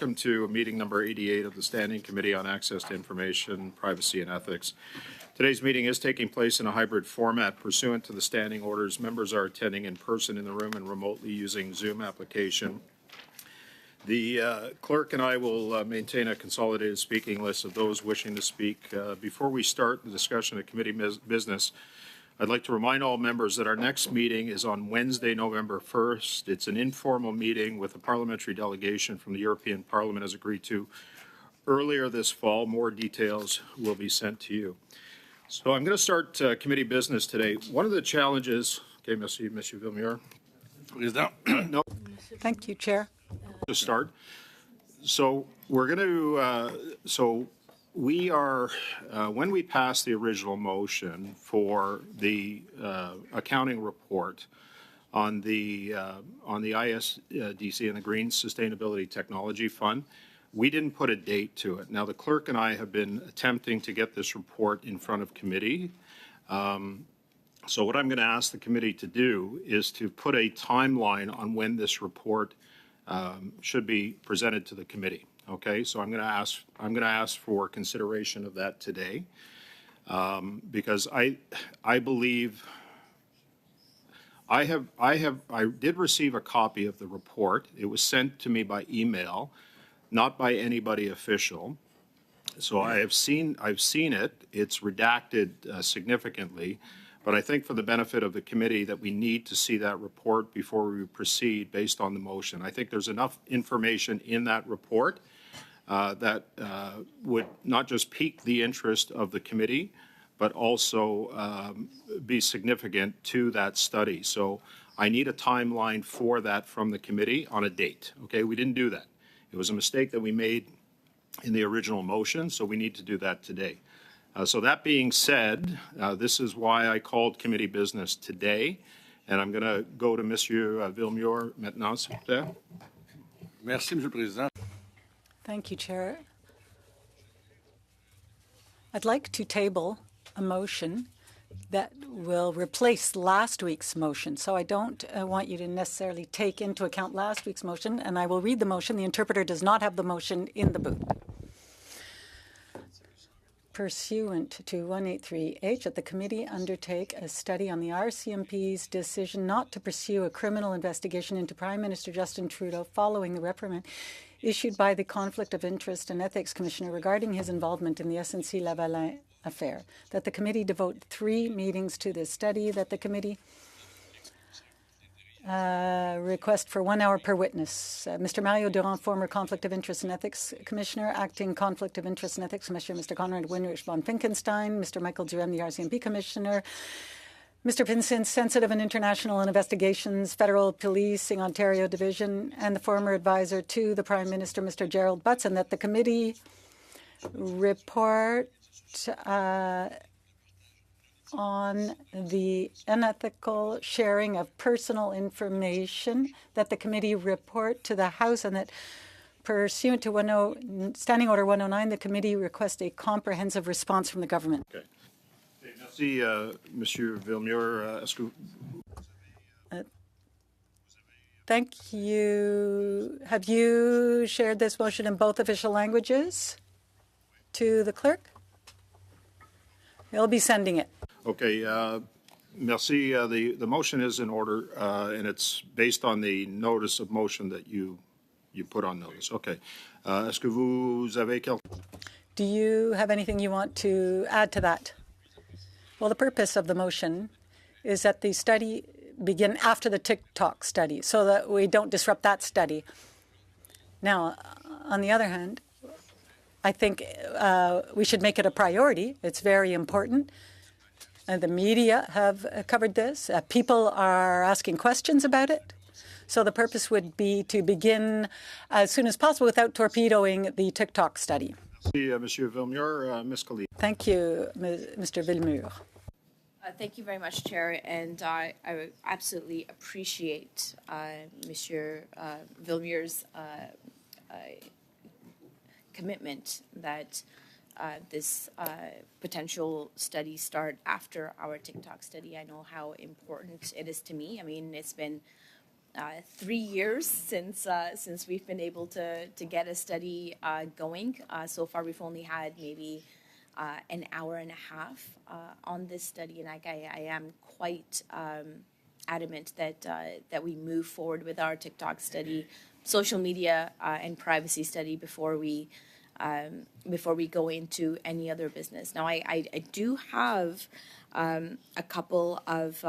Welcome to meeting number 88 of the Standing Committee on Access to Information, Privacy and Ethics. Today's meeting is taking place in a hybrid format pursuant to the standing orders. Members are attending in person in the room and remotely using Zoom application. The clerk and I will maintain a consolidated speaking list of those wishing to speak. Before we start the discussion of committee business, I'd like to remind all members that our next meeting is on Wednesday, November 1st. It's an informal meeting with a parliamentary delegation from the European Parliament as agreed to earlier this fall. More details will be sent to you. So I'm going to start committee business today. One of the challenges, okay, Monsieur Villemure. No. Thank you, Chair. To start. So we're going to, we are, when we passed the original motion for the accounting report on the ISDC and the Green Sustainability Technology Fund, we didn't put a date to it. Now, the clerk and I have been attempting to get this report in front of committee. So what I'm going to ask the committee to do is to put a timeline on when this report should be presented to the committee. Okay, so I'm going to ask for consideration of that today, because I believe I did receive a copy of the report. It was sent to me by email, not by anybody official. So I've seen it. It's redacted significantly, but I think for the benefit of the committee that we need to see that report before we proceed based on the motion. I think there's enough information in that report that would not just pique the interest of the committee, but also be significant to that study. So I need a timeline for that from the committee on a date. Okay, we didn't do that. It was a mistake that we made in the original motion, so we need to do that today. So that being said, this is why I called committee business today, and I'm going to go to Monsieur Villemure maintenant, s'il vous plaît. Merci, Monsieur le Président. Thank you, Chair. I'd like to table a motion that will replace last week's motion. So I don't want you to necessarily take into account last week's motion, and I will read the motion. The interpreter does not have the motion in the booth. Pursuant to 183H, that the committee undertake a study on the RCMP's decision not to pursue a criminal investigation into Prime Minister Justin Trudeau following the reprimand issued by the Conflict of Interest and Ethics Commissioner regarding his involvement in the SNC-Lavalin affair, that the committee devote 3 meetings to this study, that the committee request for 1 hour per witness. Mr. Mario Durand, former Conflict of Interest and Ethics Commissioner, acting Conflict of Interest and Ethics Commissioner, Mr. Conrad Winrich von Finkenstein, Mr. Michael Durand, the RCMP Commissioner, Mr. Vincent, Sensitive and International Investigations, Federal Policing Ontario Division, and the former advisor to the Prime Minister, Mr. Gerald Butts, and that the committee report on the unethical sharing of personal information, that the committee report to the House, and that pursuant to Standing Order 109, the committee request a comprehensive response from the government. Okay. Merci, Monsieur Villemure. Thank you. Have you shared this motion in both official languages to the clerk? He'll be sending it. Okay. Merci. The motion is in order, and it's based on the notice of motion that you put on notice. Okay. Est-ce que vous avez quelque... Do you have anything you want to add to that? Well, the purpose of the motion is that the study begin after the TikTok study so that we don't disrupt that study. Now, on the other hand, I think we should make it a priority. It's very important. The media have covered this. People are asking questions about it. So the purpose would be to begin as soon as possible without torpedoing the TikTok study. Monsieur Villemure, Ms. Khalid. Thank you, Mr. Villemure. Thank you very much, Chair, and I absolutely appreciate Monsieur Villemure's commitment that this potential study start after our TikTok study. I know how important it is to me. I mean, it's been 3 years since we've been able to get a study going. So far, we've only had maybe an hour and a half on this study, and I am quite adamant that we move forward with our TikTok study, social media and privacy study before we go into any other business. Now, I do have a couple of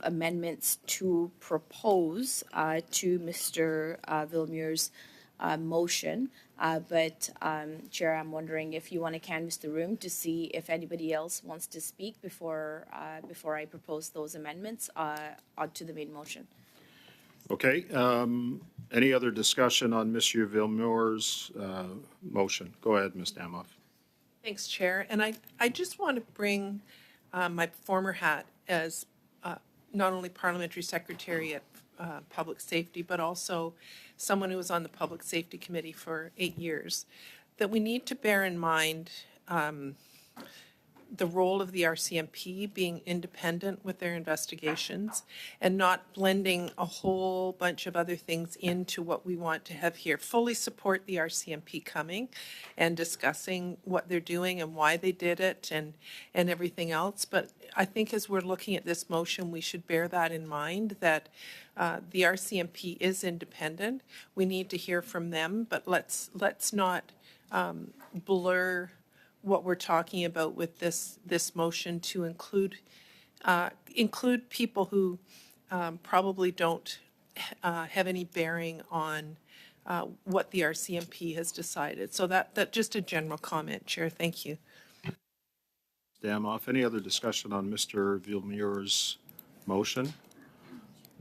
amendments to propose to Mr. Villemure's motion. But Chair, I'm wondering if you want to canvass the room to see if anybody else wants to speak before I propose those amendments onto the main motion. Okay. Any other discussion on Monsieur Villemure's motion? Go ahead, Ms. Damoff. Thanks, Chair. And I just want to bring my former hat as not only Parliamentary Secretary at Public Safety, but also someone who was on the Public Safety Committee for 8 years, that we need to bear in mind the role of the RCMP being independent with their investigations and not blending a whole bunch of other things into what we want to have here. Fully support the RCMP coming and discussing what they're doing and why they did it and everything else. But I think as we're looking at this motion, we should bear that in mind, that the RCMP is independent. We need to hear from them, but let's not blur what we're talking about with this motion to include people who probably don't have any bearing on what the RCMP has decided. So that just a general comment, Chair. Thank you. Damoff, any other discussion on Mr. Villemure's motion?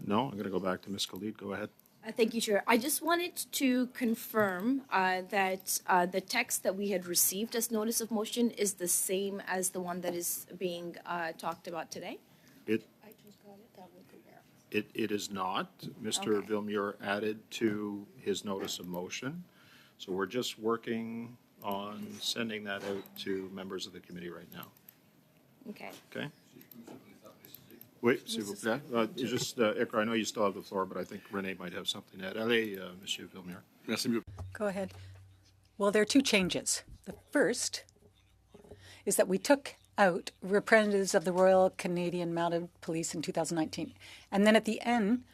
No? I'm going to go back to Ms. Khalid. Go ahead. Thank you, Chair. I just wanted to confirm that the text that we had received as notice of motion is the same as the one that is being talked about today. It is not. Mr. Okay. Villemure added to his notice of motion. So we're just working on sending that out to members of the committee right now. Okay. Okay? Wait, s'il vous plaît. Just, Ikra, I know you still have the floor, but I think Renee might have something to add. Allez, Monsieur Villemure. Merci, Monsieur. Go ahead. Well, there are two changes. The first is that we took out representatives of the Royal Canadian Mounted Police in 2019. And then at the end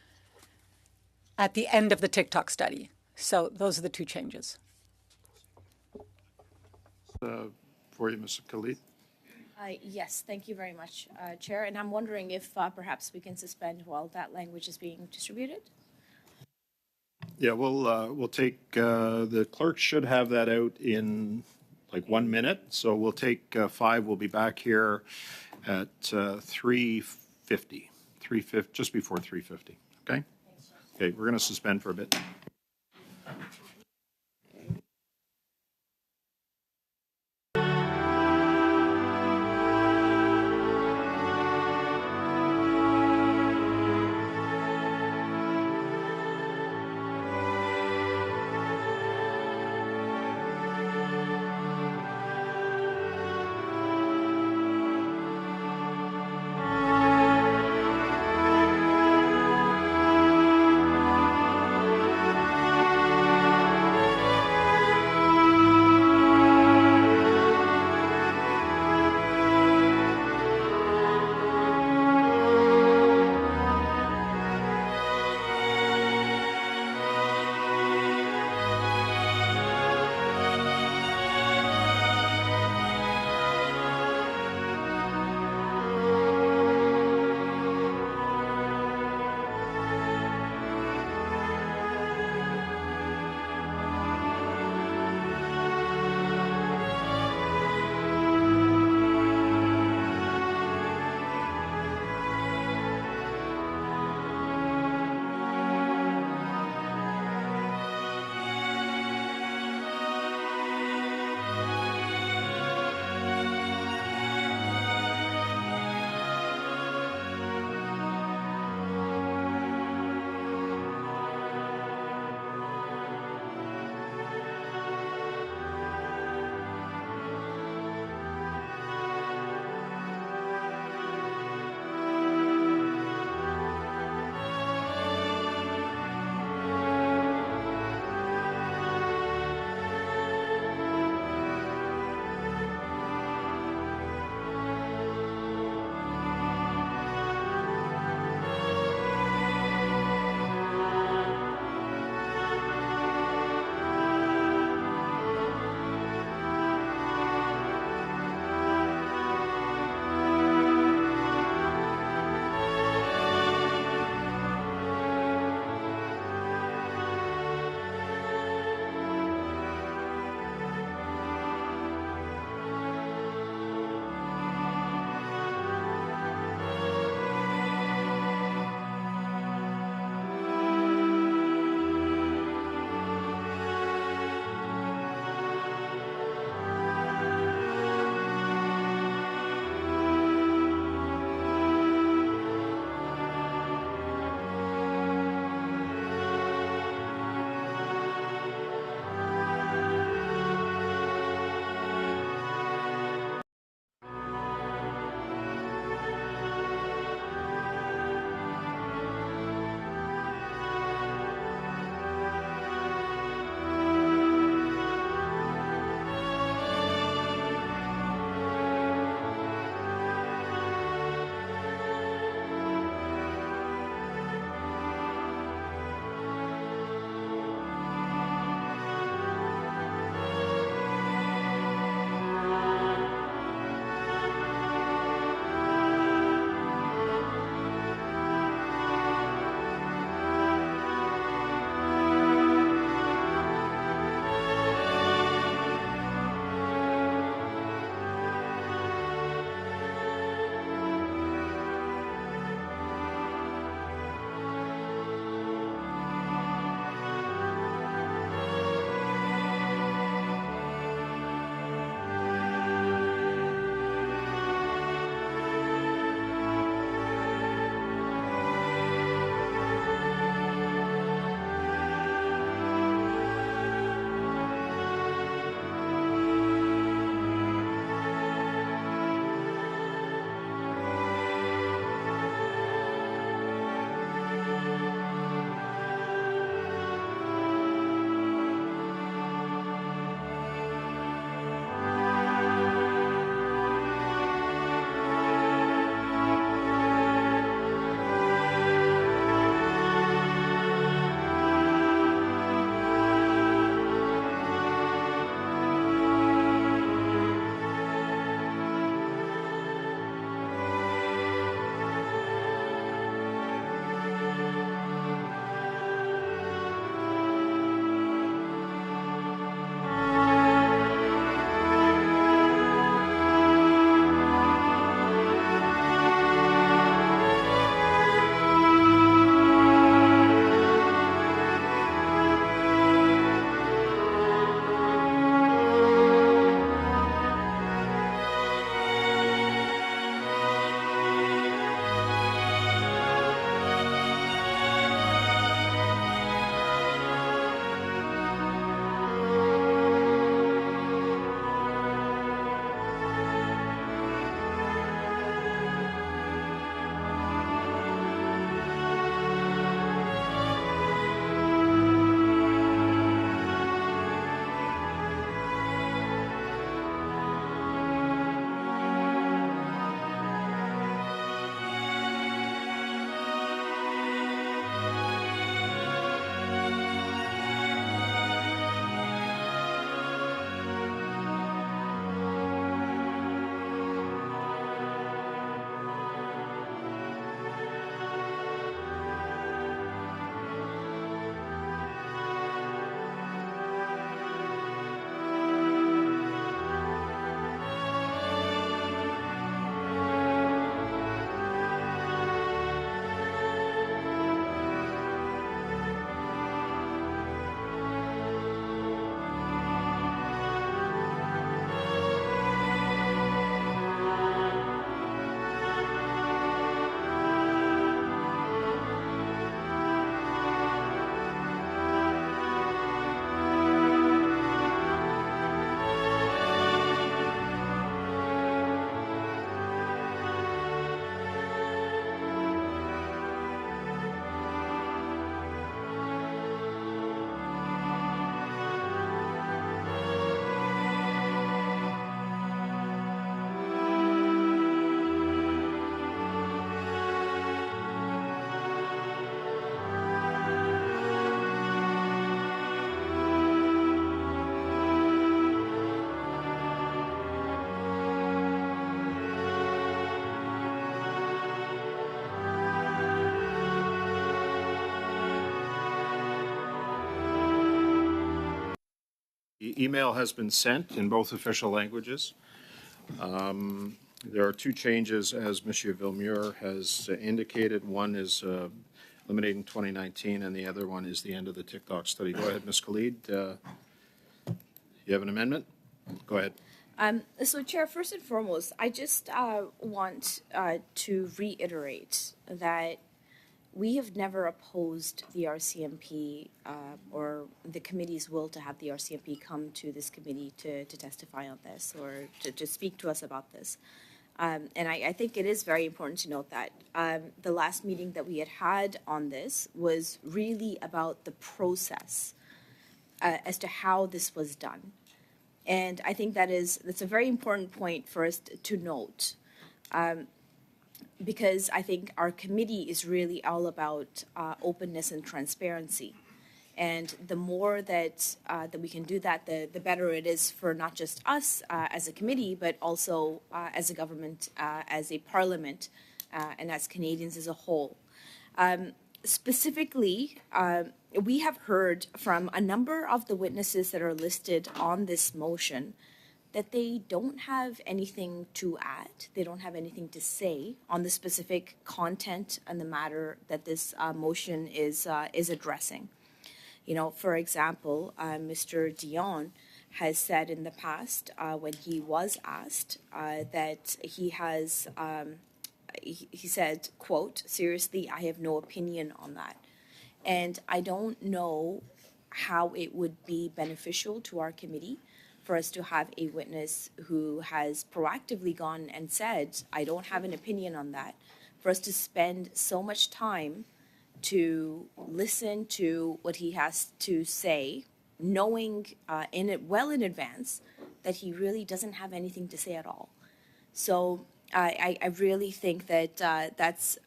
of the TikTok study. So those are the two changes. For you, Ms. Khalid. Yes, thank you very much, Chair. And I'm wondering if perhaps we can suspend while that language is being distributed. Yeah, we'll take, the clerk should have that out in like 1 minute. So we'll take 5. We'll be back here at 3:50, just before 3:50. Okay? Okay, we're going to suspend for a bit. Email has been sent in both official languages. There are two changes, as Monsieur Villemure has indicated. One is eliminating 2019, and the other one is the end of the TikTok study. Go ahead, Ms. Khalid. You have an amendment? Go ahead. So, Chair, first and foremost, I just want to reiterate that we have never opposed the RCMP or the committee's will to have the RCMP come to this committee to testify on this or to speak to us about this. And I think it is very important to note that the last meeting that we had on this was really about the process as to how this was done. And I think that's a very important point for us to note, because I think our committee is really all about openness and transparency. And the more that we can do that, the better it is for not just us as a committee, but also as a government, as a parliament, and as Canadians as a whole. Specifically, we have heard from a number of the witnesses that are listed on this motion that they don't have anything to add. They don't have anything to say on the specific content and the matter that this motion is addressing. You know, for example, Mr. Dion has said in the past when he was asked that he has, he said, quote, "Seriously, I have no opinion on that." And I don't know how it would be beneficial to our committee for us to have a witness who has proactively gone and said, "I don't have an opinion on that," for us to spend so much time to listen to what he has to say, knowing well in advance that he really doesn't have anything to say at all. So I really think that that's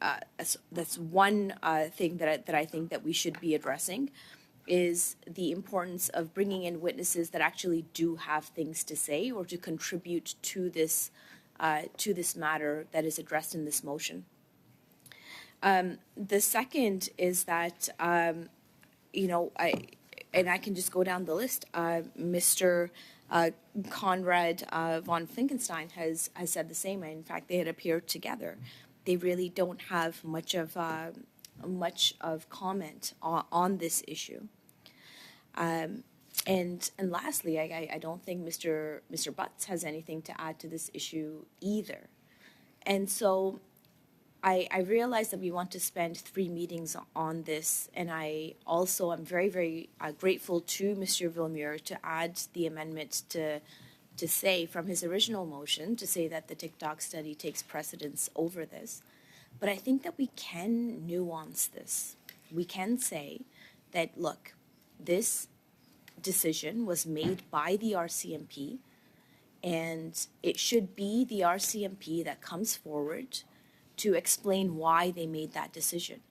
one thing that I think that we should be addressing, is the importance of bringing in witnesses that actually do have things to say or to contribute to this matter that is addressed in this motion. The second is that, you know, I can just go down the list. Mr. Conrad von Finkenstein has said the same. In fact, they had appeared together. They really don't have much of comment on this issue. And lastly, I don't think Mr. Butts has anything to add to this issue either. And so I realize that we want to spend 3 meetings on this, and I also am very, very grateful to Mr. Villemure to add the amendment to say from his original motion to say that the TikTok study takes precedence over this. But I think that we can nuance this. We can say that, look, this decision was made by the RCMP, and it should be the RCMP that comes forward to explain why they made that decision,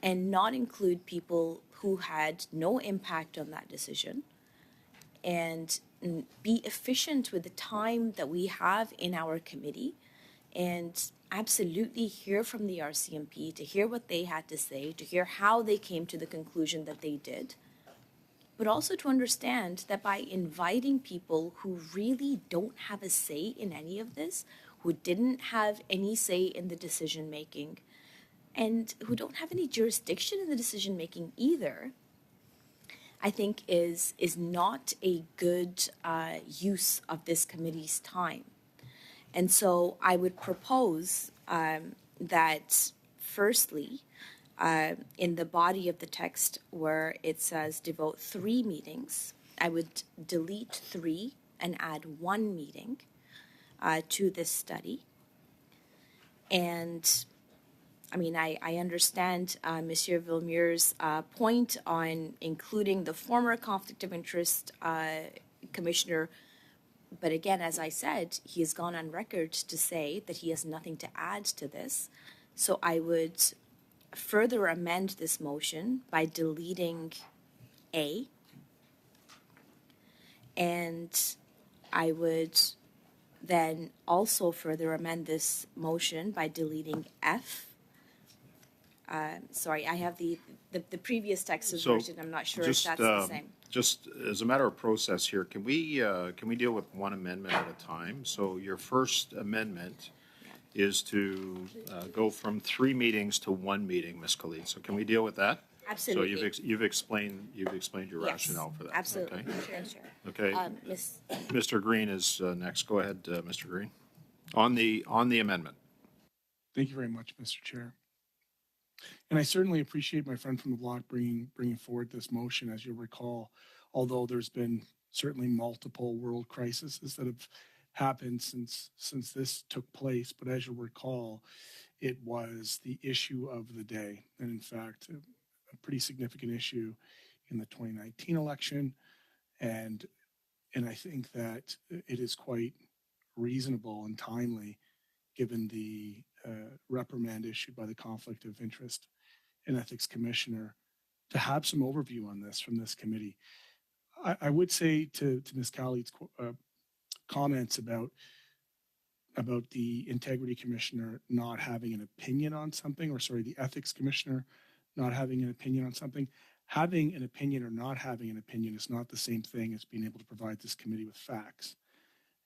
and not include people who had no impact on that decision, and be efficient with the time that we have in our committee, and absolutely hear from the RCMP, to hear what they had to say, to hear how they came to the conclusion that they did, but also to understand that by inviting people who really don't have a say in any of this, who didn't have any say in the decision making, and who don't have any jurisdiction in the decision making either, I think is not a good use of this committee's time. And so I would propose that firstly, in the body of the text where it says devote 3 meetings, I would delete 3 and add 1 meeting to this study. And I mean, I understand Monsieur Villemure's point on including the former conflict of interest commissioner, but again, as I said, he has gone on record to say that he has nothing to add to this. So I would further amend this motion by deleting A, and I would then also further amend this motion by deleting F. Sorry, I have the the previous Texas So, version. I'm not sure if just, that's the same. just as a matter of process here, can we deal with one amendment at a time? So your first amendment is to go from 3 meetings to 1 meeting, Ms. Khalid. So can we deal with that? Absolutely. So you've explained your Yes, rationale for that. absolutely. Okay. Sure. Okay. Miss, Mr. Green is next. Go ahead, Mr. Green. On the amendment. Thank you very much, Mr. Chair. And I certainly appreciate my friend from the block bringing forward this motion. As you'll recall, although there's been certainly multiple world crises that have happened since this took place, but as you'll recall, it was the issue of the day, and in fact, a pretty significant issue in the 2019 election. And I think that it is quite reasonable and timely, given the reprimand issued by the Conflict of Interest and Ethics Commissioner, to have some overview on this from this committee. I would say to Ms. Khalid's comments about the Integrity Commissioner not having an opinion on something, or sorry, the Ethics Commissioner not having an opinion on something. Having an opinion or not having an opinion is not the same thing as being able to provide this committee with facts.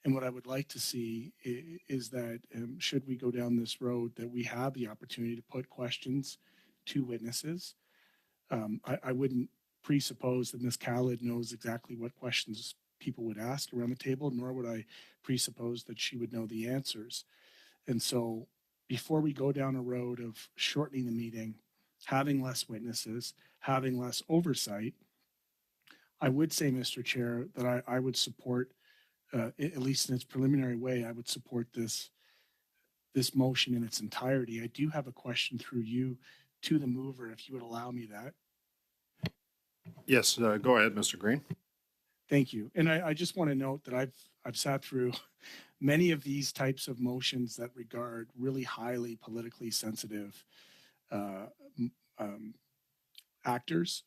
And what I would like to see is that should we go down this road, that we have the opportunity to put questions to witnesses. I wouldn't presuppose that Ms. Khalid knows exactly what questions people would ask around the table, nor would I presuppose that she would know the answers. And so before we go down a road of shortening the meeting, having less witnesses, having less oversight, I would say, Mr. Chair, that I would support, at least in its preliminary way, I would support this motion in its entirety. I do have a question through you to the mover, if you would allow me that. Yes, go ahead, Mr. Green. Thank you. And I just want to note that I've sat through many of these types of motions that regard really highly politically sensitive actors,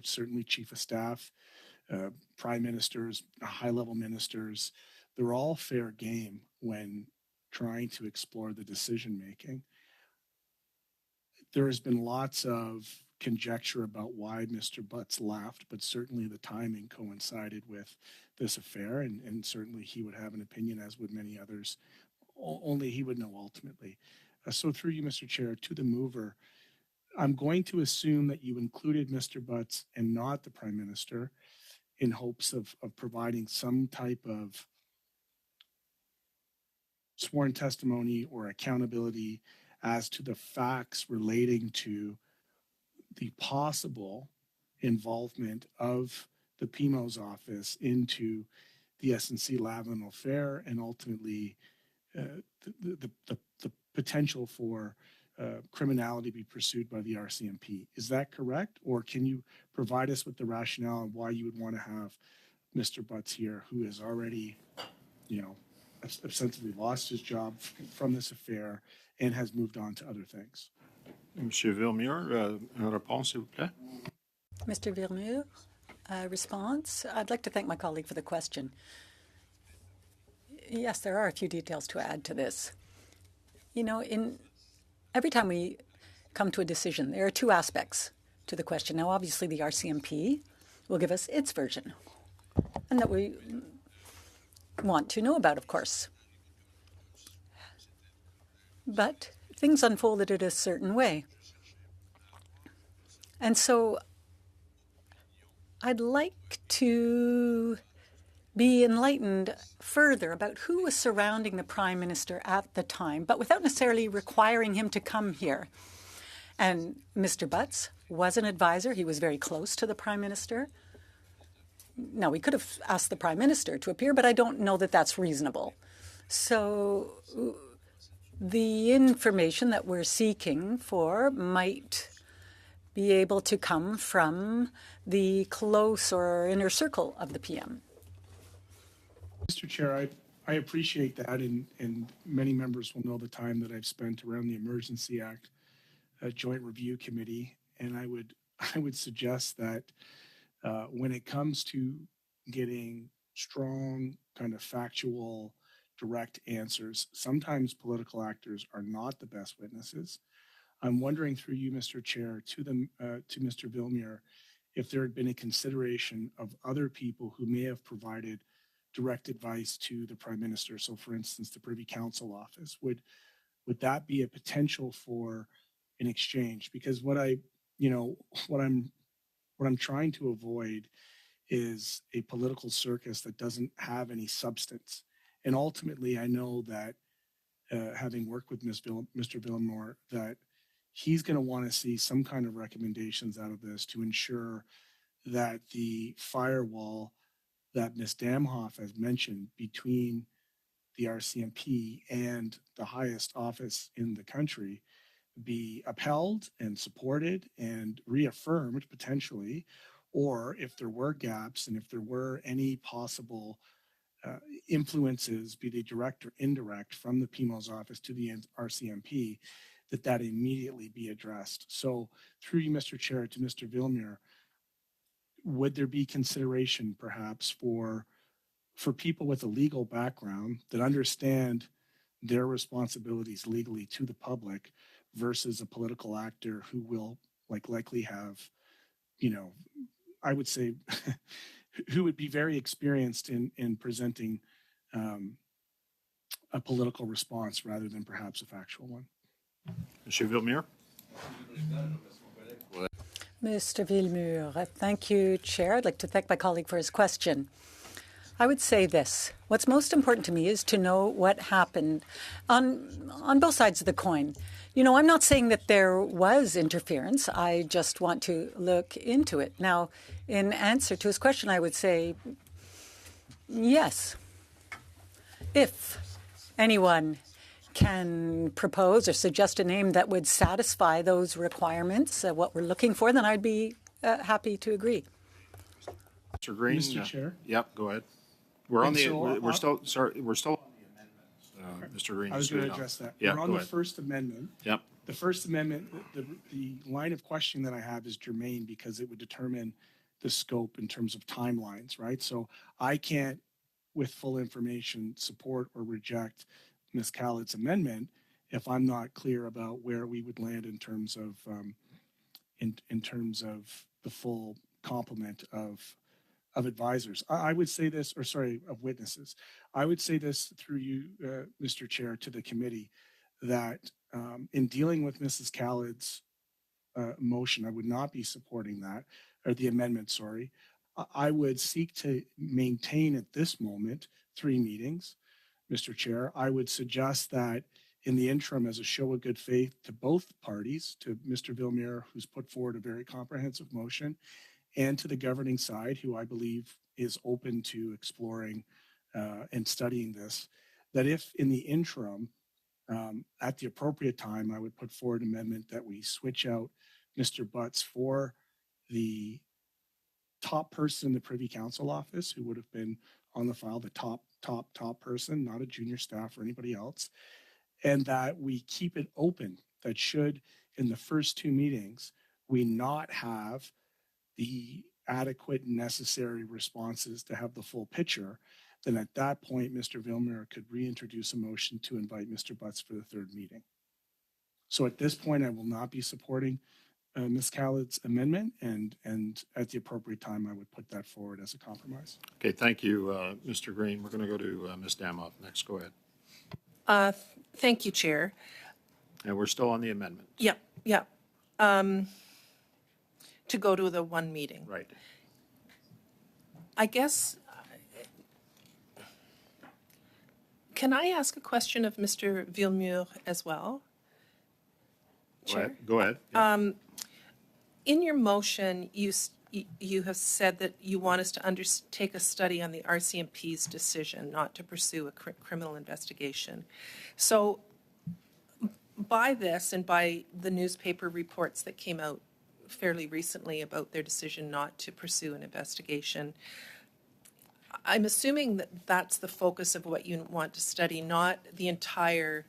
certainly chief of staff, prime ministers, high-level ministers. They're all fair game when trying to explore the decision-making. There has been lots of conjecture about why Mr. Butts left, but certainly the timing coincided with this affair, and certainly he would have an opinion, as would many others. Only he would know ultimately. So through you, Mr. Chair, to the mover, I'm going to assume that you included Mr. Butts and not the Prime Minister in hopes of providing some type of sworn testimony or accountability as to the facts relating to the possible involvement of the PMO's office into the SNC Lavalin affair, and ultimately the potential for criminality be pursued by the RCMP. Is that correct? Or can you provide us with the rationale on why you would want to have Mr. Butts here, who has already, ostensibly lost his job from this affair and has moved on to other things? Monsieur Villemure, une réponse, s'il vous plaît. Mr. Villemure, response? I'd like to thank my colleague for the question. Yes, there are a few details to add to this. Every time we come to a decision, there are two aspects to the question. Now, obviously, the RCMP will give us its version, and that we want to know about, of course. But things unfolded in a certain way. And so I'd like to be enlightened further about who was surrounding the Prime Minister at the time, but without necessarily requiring him to come here. And Mr. Butts was an advisor. He was very close to the Prime Minister. Now, we could have asked the Prime Minister to appear, but I don't know that that's reasonable. So the information that we're seeking for might be able to come from the close or inner circle of the PM. Mr. Chair, I appreciate that, and many members will know the time that I've spent around the Emergency Act Joint Review Committee, and I would suggest that when it comes to getting strong, kind of factual, direct answers, sometimes political actors are not the best witnesses. I'm wondering through you, Mr. Chair, to Mr. Villemure, if there had been a consideration of other people who may have provided direct advice to the Prime Minister. So, for instance, the Privy Council office would that be a potential for an exchange? Because you know, what I'm trying to avoid is a political circus that doesn't have any substance. And ultimately, I know that having worked with Mr. Villemore, that he's going to want to see some kind of recommendations out of this to ensure that the firewall that Ms. Damhoff has mentioned between the RCMP and the highest office in the country be upheld and supported and reaffirmed potentially, or if there were gaps and if there were any possible influences, be they direct or indirect, from the PMO's office to the RCMP, that immediately be addressed. So through you, Mr. Chair, to Mr. Villemure, would there be consideration perhaps for people with a legal background that understand their responsibilities legally to the public versus a political actor who will likely have, you know, I would say, who would be very experienced in presenting a political response rather than perhaps a factual one? Monsieur Villemure? Mr. Villemure, thank you, Chair. I'd like to thank my colleague for his question. I would say this. What's most important to me is to know what happened on both sides of the coin. You know, I'm not saying that there was interference. I just want to look into it. Now, in answer to his question, I would say yes. If anyone can propose or suggest a name that would satisfy those requirements, what we're looking for, then I'd be happy to agree. Mr. Green? Mr. Chair? Yep, go ahead. We're on And the, so, we're still, sorry, we're still on the amendments, Mr. Green. I was just so going you to know. address that. Yeah, We're on go the ahead. First Amendment. Yep. The First Amendment, the line of questioning that I have is germane because it would determine the scope in terms of timelines, right? So I can't, with full information, support or reject Ms. Khaled's amendment if I'm not clear about where we would land in terms of in terms of the full complement of advisors. I would say this, or sorry, of witnesses. I would say this through you, Mr. Chair, to the committee, that in dealing with Mrs. Khaled's motion, I would not be supporting that, or the amendment, sorry. I would seek to maintain at this moment 3 meetings, Mr. Chair. I would suggest that in the interim, as a show of good faith to both parties, to Mr. Villemure, who's put forward a very comprehensive motion, and to the governing side, who I believe is open to exploring and studying this, that if in the interim, at the appropriate time, I would put forward an amendment that we switch out Mr. Butts for the top person in the Privy Council office, who would have been on the file, the top person, not a junior staff or anybody else, and that we keep it open, that should, in the first 2 meetings, we not have the adequate and necessary responses to have the full picture, then at that point, Mr. Villemure could reintroduce a motion to invite Mr. Butts for the 3rd meeting. So at this point, I will not be supporting Ms. Khaled's amendment, and at the appropriate time, I would put that forward as a compromise. Okay, thank you, Mr. Green. We're going to go to Ms. Damhoff next. Go ahead. Thank you, Chair. And we're still on the amendment. Yep. To go to the 1 meeting. Right. I guess, can I ask a question of Mr. Villemure as well? Go ahead. Yeah. In your motion, you have said that you want us to undertake a study on the RCMP's decision not to pursue a criminal investigation. So by this and by the newspaper reports that came out fairly recently about their decision not to pursue an investigation, I'm assuming that that's the focus of what you want to study, not the entire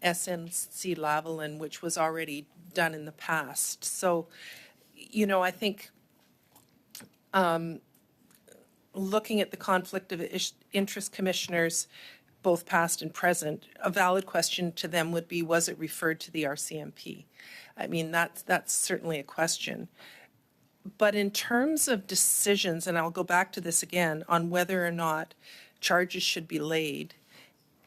SNC Lavalin, which was already done in the past. So, you know, I think looking at the conflict of interest commissioners both past and present, a valid question to them would be, was it referred to the RCMP? I mean, that's certainly a question. But in terms of decisions, and I'll go back to this again, on whether or not charges should be laid,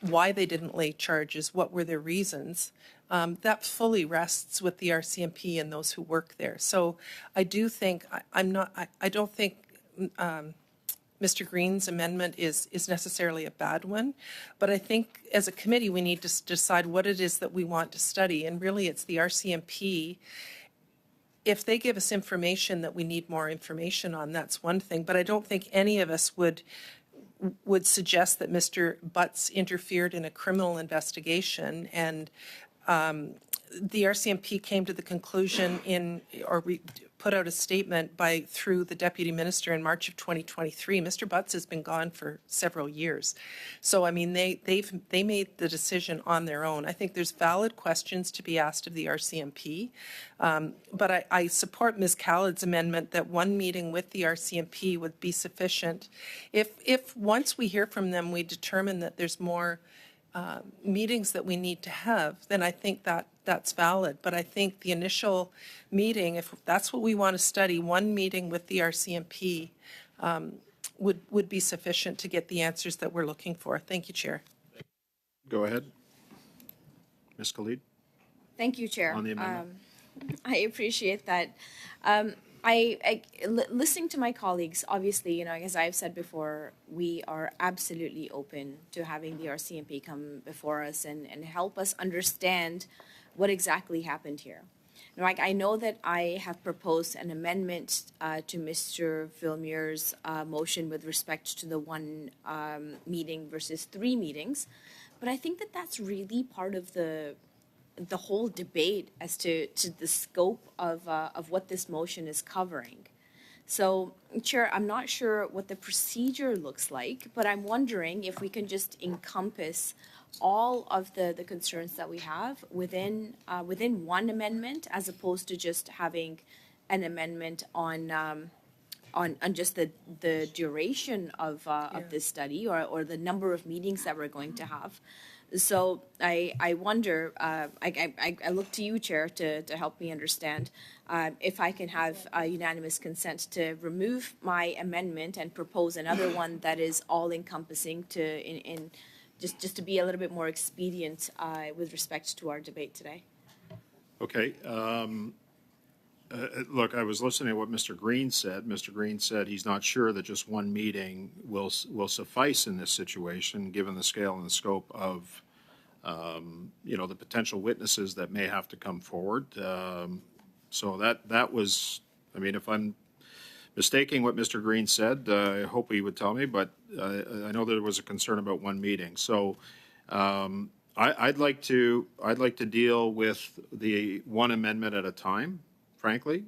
why they didn't lay charges, what were their reasons, that fully rests with the RCMP and those who work there. So I do think, I don't think Mr. Green's amendment is necessarily a bad one, but I think as a committee we need to decide what it is that we want to study, and really it's the RCMP. If they give us information that we need more information on, that's one thing, but I don't think any of us would suggest that Mr. Butts interfered in a criminal investigation, and the RCMP came to the conclusion put out a statement through the Deputy Minister in March of 2023. Mr. Butts has been gone for several years. So, I mean, they made the decision on their own. I think there's valid questions to be asked of the RCMP, but I support Ms. Khaled's amendment that one meeting with the RCMP would be sufficient. If once we hear from them, we determine that there's more meetings that we need to have, then I think that's valid. But I think the initial meeting, if that's what we want to study, one meeting with the RCMP would be sufficient to get the answers that we're looking for. Thank you, Chair. Go ahead. Ms. Khalid? Thank you, Chair. On the amendment. I appreciate that. Listening to my colleagues, obviously, you know, as I've said before, we are absolutely open to having the RCMP come before us and help us understand what exactly happened here. Now, I know that I have proposed an amendment to Mr. Vilmure's motion with respect to the one meeting versus 3 meetings, but I think that that's really part of the whole debate as to the scope of what this motion is covering. So, Chair, I'm not sure what the procedure looks like, but I'm wondering if we can just encompass all of the concerns that we have within one amendment, as opposed to just having an amendment on just the duration of this study or the number of meetings that we're going to have. So I wonder, I look to you, Chair, to help me understand if I can have unanimous consent to remove my amendment and propose another one that is all-encompassing just to be a little bit more expedient with respect to our debate today. Okay. Look, I was listening to what Mr. Green said. Mr. Green said he's not sure that just one meeting will suffice in this situation, given the scale and the scope of, the potential witnesses that may have to come forward. So that was, I mean, if I'm mistaking what Mr. Green said, I hope he would tell me, but I know there was a concern about one meeting. So I'd like to deal with the one amendment at a time. Frankly,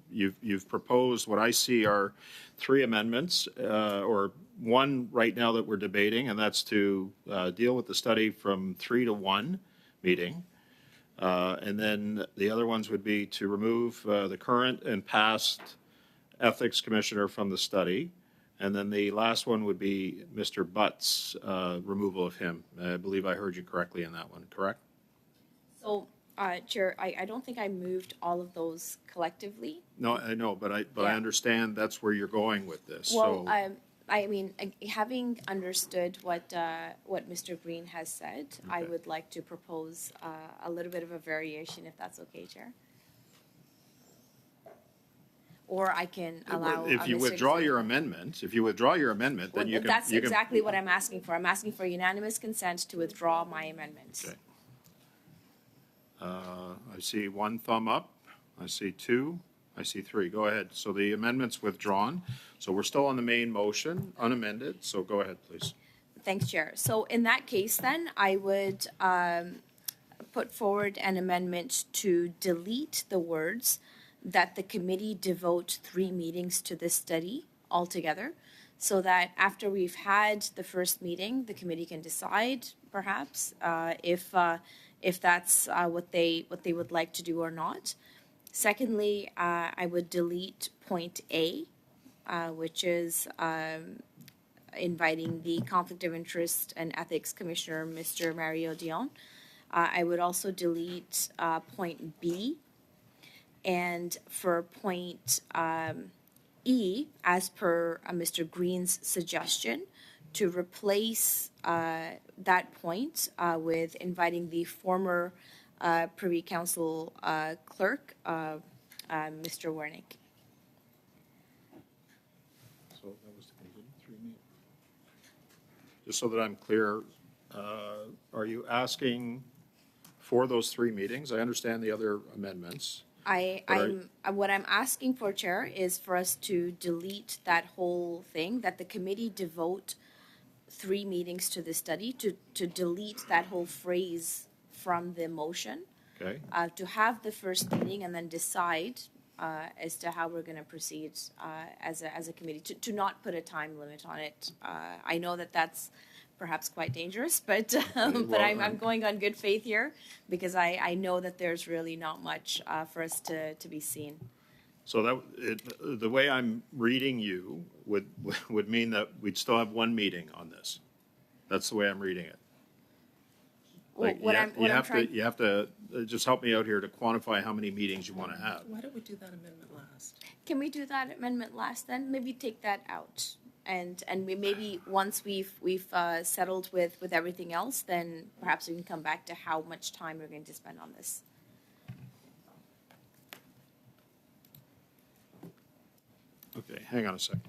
you've proposed what I see are 3 amendments, or one right now that we're debating, and that's to deal with the study from 3 to 1 meeting. And then the other ones would be to remove the current and past ethics commissioner from the study. And then the last one would be Mr. Butts' removal of him. I believe I heard you correctly in that one, correct? So, Chair, I don't think I moved all of those collectively. No, I know, but I understand that's where you're going with this. Well, so. I mean, having understood what Mr. Green has said, okay. I would like to propose a little bit of a variation, if that's okay, Chair. Or I can allow. If you withdraw your amendment, then you can. That's exactly what I'm asking for. I'm asking for unanimous consent to withdraw my amendment. Okay. I see 1 thumb up. I see 2. I see 3. Go ahead. So the amendment's withdrawn. So we're still on the main motion, unamended. So go ahead, please. Thanks, Chair. So in that case, then, I would put forward an amendment to delete the words that the committee devote 3 meetings to this study altogether, so that after we've had the first meeting, the committee can decide, perhaps, if that's what they would like to do or not. Secondly, I would delete point A, which is inviting the Conflict of Interest and Ethics Commissioner, Mr. Mario Dion. I would also delete point B. And for point E, as per Mr. Green's suggestion, to replace that point with inviting the former Privy Council clerk, Mr. Wernick. So that was the 3 meetings. Just so that I'm clear, are you asking for those 3 meetings? I understand the other amendments. What I'm asking for, Chair, is for us to delete that whole thing, that the committee devote 3 meetings to the study, to delete that whole phrase from the motion. Okay, To have the first meeting and then decide as to how we're going to proceed as a committee, to not put a time limit on it. I know that that's perhaps quite dangerous, but I'm going on good faith here because I know that there's really not much for us to be seen. so the way I'm reading you would mean that we'd still have 1 meeting on this. That's the way I'm reading it. Like, you have to just help me out here to quantify how many meetings you want to have. Why don't we do that amendment last? Can we do that amendment last then? Maybe take that out. And maybe once we've settled with everything else, then perhaps we can come back to how much time we're going to spend on this. Okay, hang on a second.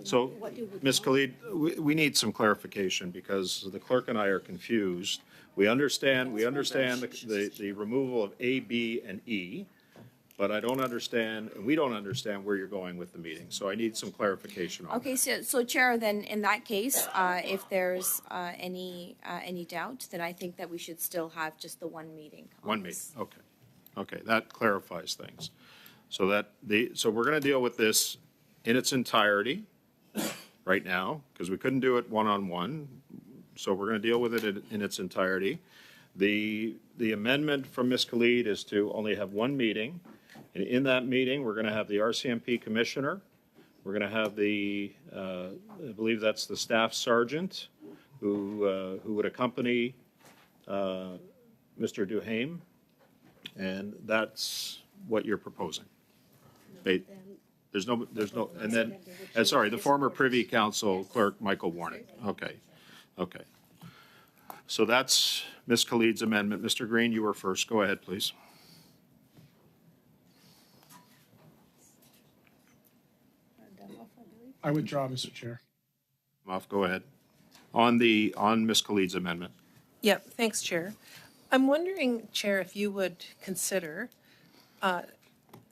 So, Ms. Khalid, we need some clarification because the clerk and I are confused. We understand the removal of A, B, and E, but I don't understand, and we don't understand where you're going with the meeting. So I need some clarification on that. Okay, so Chair, then in that case, if there's any doubt, then I think that we should still have just the 1 meeting. On 1 meeting, this. okay. Okay, that clarifies things. So we're going to deal with this in its entirety right now, because we couldn't do it one-on-one. So we're going to deal with it in its entirety. The amendment from Ms. Khalid is to only have 1 meeting. And in that meeting, we're going to have the RCMP commissioner. We're going to have I believe that's the staff sergeant who would accompany Mr. Duhaime. And that's what you're proposing. There's no, and then, sorry, the former Privy Council clerk, Michael Warnick. Okay. So that's Ms. Khalid's amendment. Mr. Green, you were first. Go ahead, please. I withdraw, Mr. Chair. Off, go ahead. On Ms. Khalid's amendment. Yeah, thanks, Chair. I'm wondering, Chair, if you would consider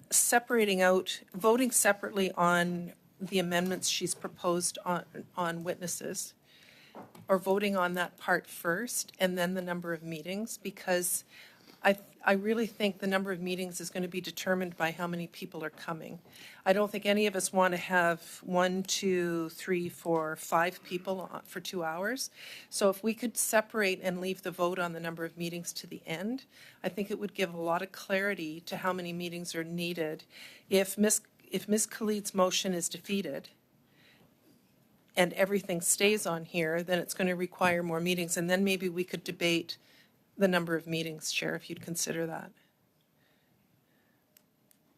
separating out, voting separately on the amendments she's proposed on witnesses, or voting on that part first and then the number of meetings, because I really think the number of meetings is going to be determined by how many people are coming. I don't think any of us want to have 1, 2, 3, 4, 5 people for 2 hours. So if we could separate and leave the vote on the number of meetings to the end, I think it would give a lot of clarity to how many meetings are needed. If Ms. Khalid's motion is defeated and everything stays on here, then it's going to require more meetings. And then maybe we could debate the number of meetings, Chair, if you'd consider that.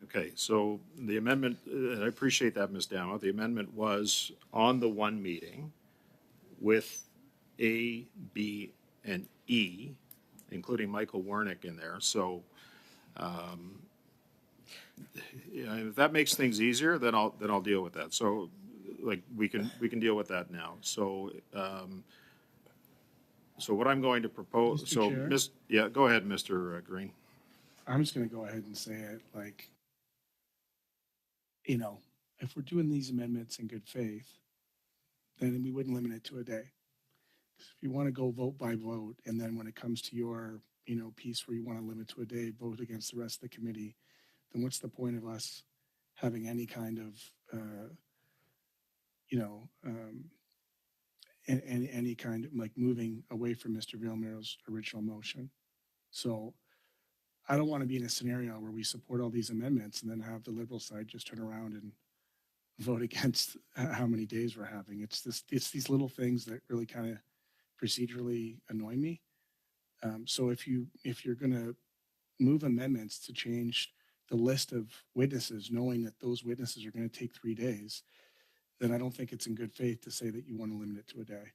Okay, so the amendment, and I appreciate that, Ms. Dama. The amendment was on the 1 meeting with A, B, and E, including Michael Wernick in there. So if that makes things easier, then I'll deal with that. So like we can deal with that now. So so what I'm going to propose. Mr. Chair? Yeah, go ahead, Mr. Green. I'm just going to go ahead and say it like, if we're doing these amendments in good faith, then we wouldn't limit it to a day. If you want to go vote by vote, and then when it comes to your, piece where you want to limit to a day, vote against the rest of the committee, then what's the point of us having any kind of, you know, um, any kind of like moving away from Mr. Vilmero's original motion? So I don't want to be in a scenario where we support all these amendments and then have the Liberal side just turn around and vote against how many days we're having. It's these little things that really kind of procedurally annoy me. So if you're going to move amendments to change the list of witnesses, knowing that those witnesses are going to take 3 days, then I don't think it's in good faith to say that you want to limit it to a day.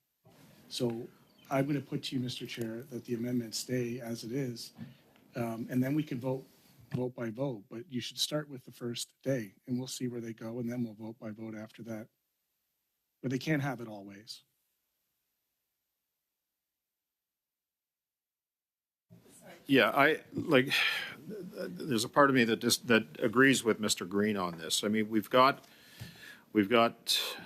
So I'm going to put to you, Mr. Chair, that the amendments stay as it is, and then we can vote by vote. But you should start with the first day, and we'll see where they go, and then we'll vote by vote after that. But they can't have it all ways. Yeah, there's a part of me that agrees with Mr. Green on this. I mean, we've got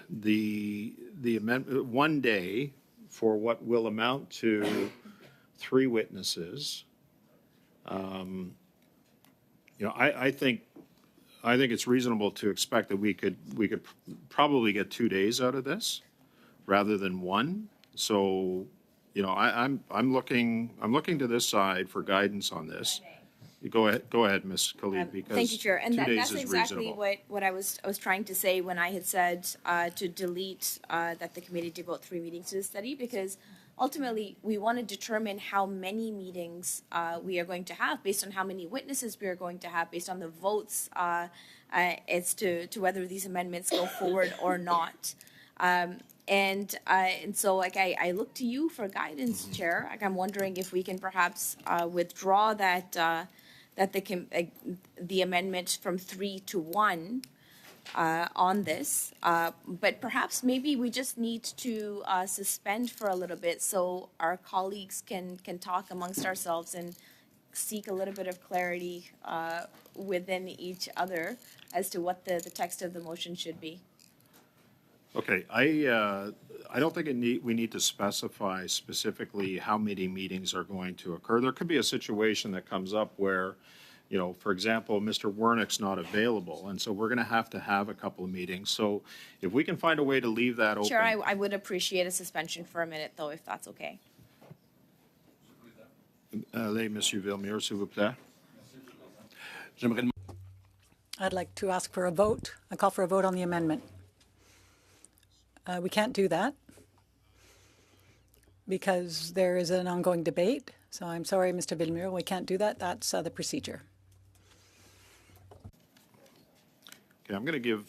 the amendment, 1 day for what will amount to 3 witnesses. I think it's reasonable to expect that we could probably get 2 days out of this rather than 1. So, I'm looking to this side for guidance on this. Go ahead, Ms. Khalid, because Thank you, Chair. And 2 days that's is exactly reasonable. what I was trying to say when I had said to delete that the committee devote 3 meetings to the study, because ultimately we want to determine how many meetings we are going to have based on how many witnesses we are going to have, based on the votes as to whether these amendments go forward or not. And so, like, I look to you for guidance, Chair. Like, I'm wondering if we can perhaps withdraw that the amendment from 3 to 1 on this, but perhaps maybe we just need to suspend for a little bit so our colleagues can talk amongst ourselves and seek a little bit of clarity within each other as to what the text of the motion should be. Okay, I don't think we need to specify specifically how many meetings are going to occur. There could be a situation that comes up where, for example, Mr. Wernick's not available, and so we're going to have a couple of meetings. So if we can find a way to leave that open. Chair, I would appreciate a suspension for a minute, though, if that's okay. Allez, Monsieur Villemure, s'il vous plaît. I'd like to ask for a vote, a call for a vote on the amendment. We can't do that because there is an ongoing debate. So I'm sorry, Mr. Villemure, we can't do that. That's the procedure. Okay, I'm going to give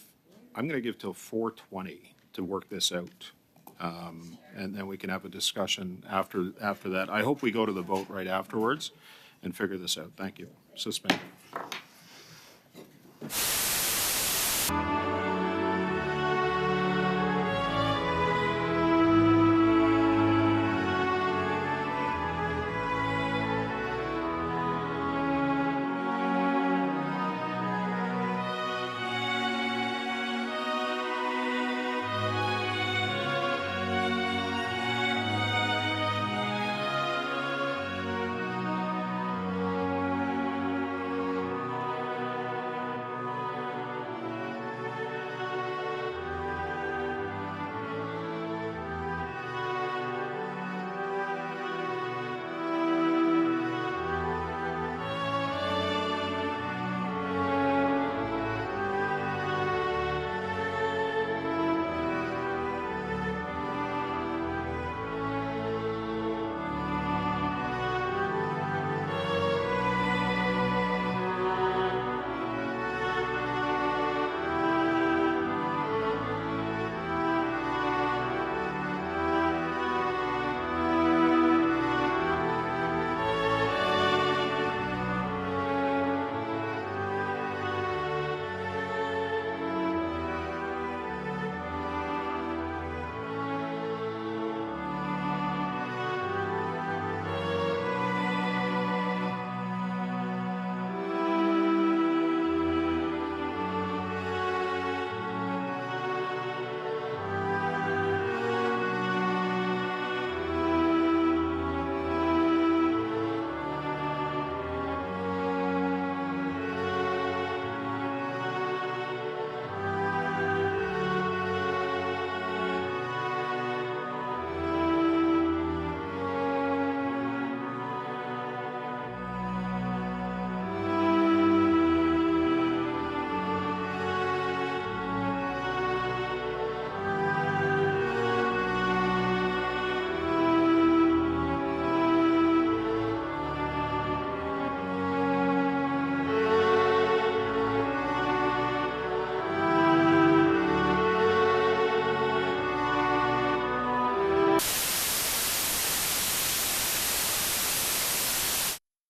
till 4:20 to work this out, and then we can have a discussion after that. I hope we go to the vote right afterwards and figure this out. Thank you. Suspend.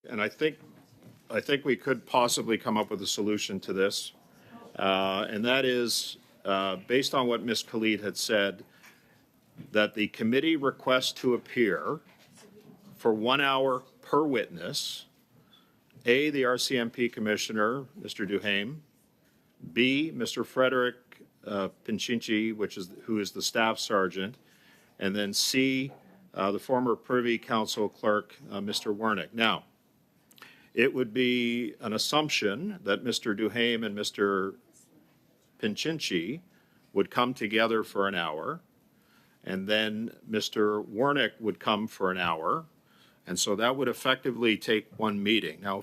And I think we could possibly come up with a solution to this. And that is, based on what Ms. Khalid had said, that the committee request to appear for 1 hour per witness, A, the RCMP Commissioner, Mr. Duhaime, B, Mr. Frederick Pinchinci, who is the Staff Sergeant, and then C, the former Privy Council Clerk, Mr. Wernick. Now, it would be an assumption that Mr. Duhaime and Mr. Pinchinci would come together for an hour, and then Mr. Wernick would come for an hour, and so that would effectively take one meeting. Now,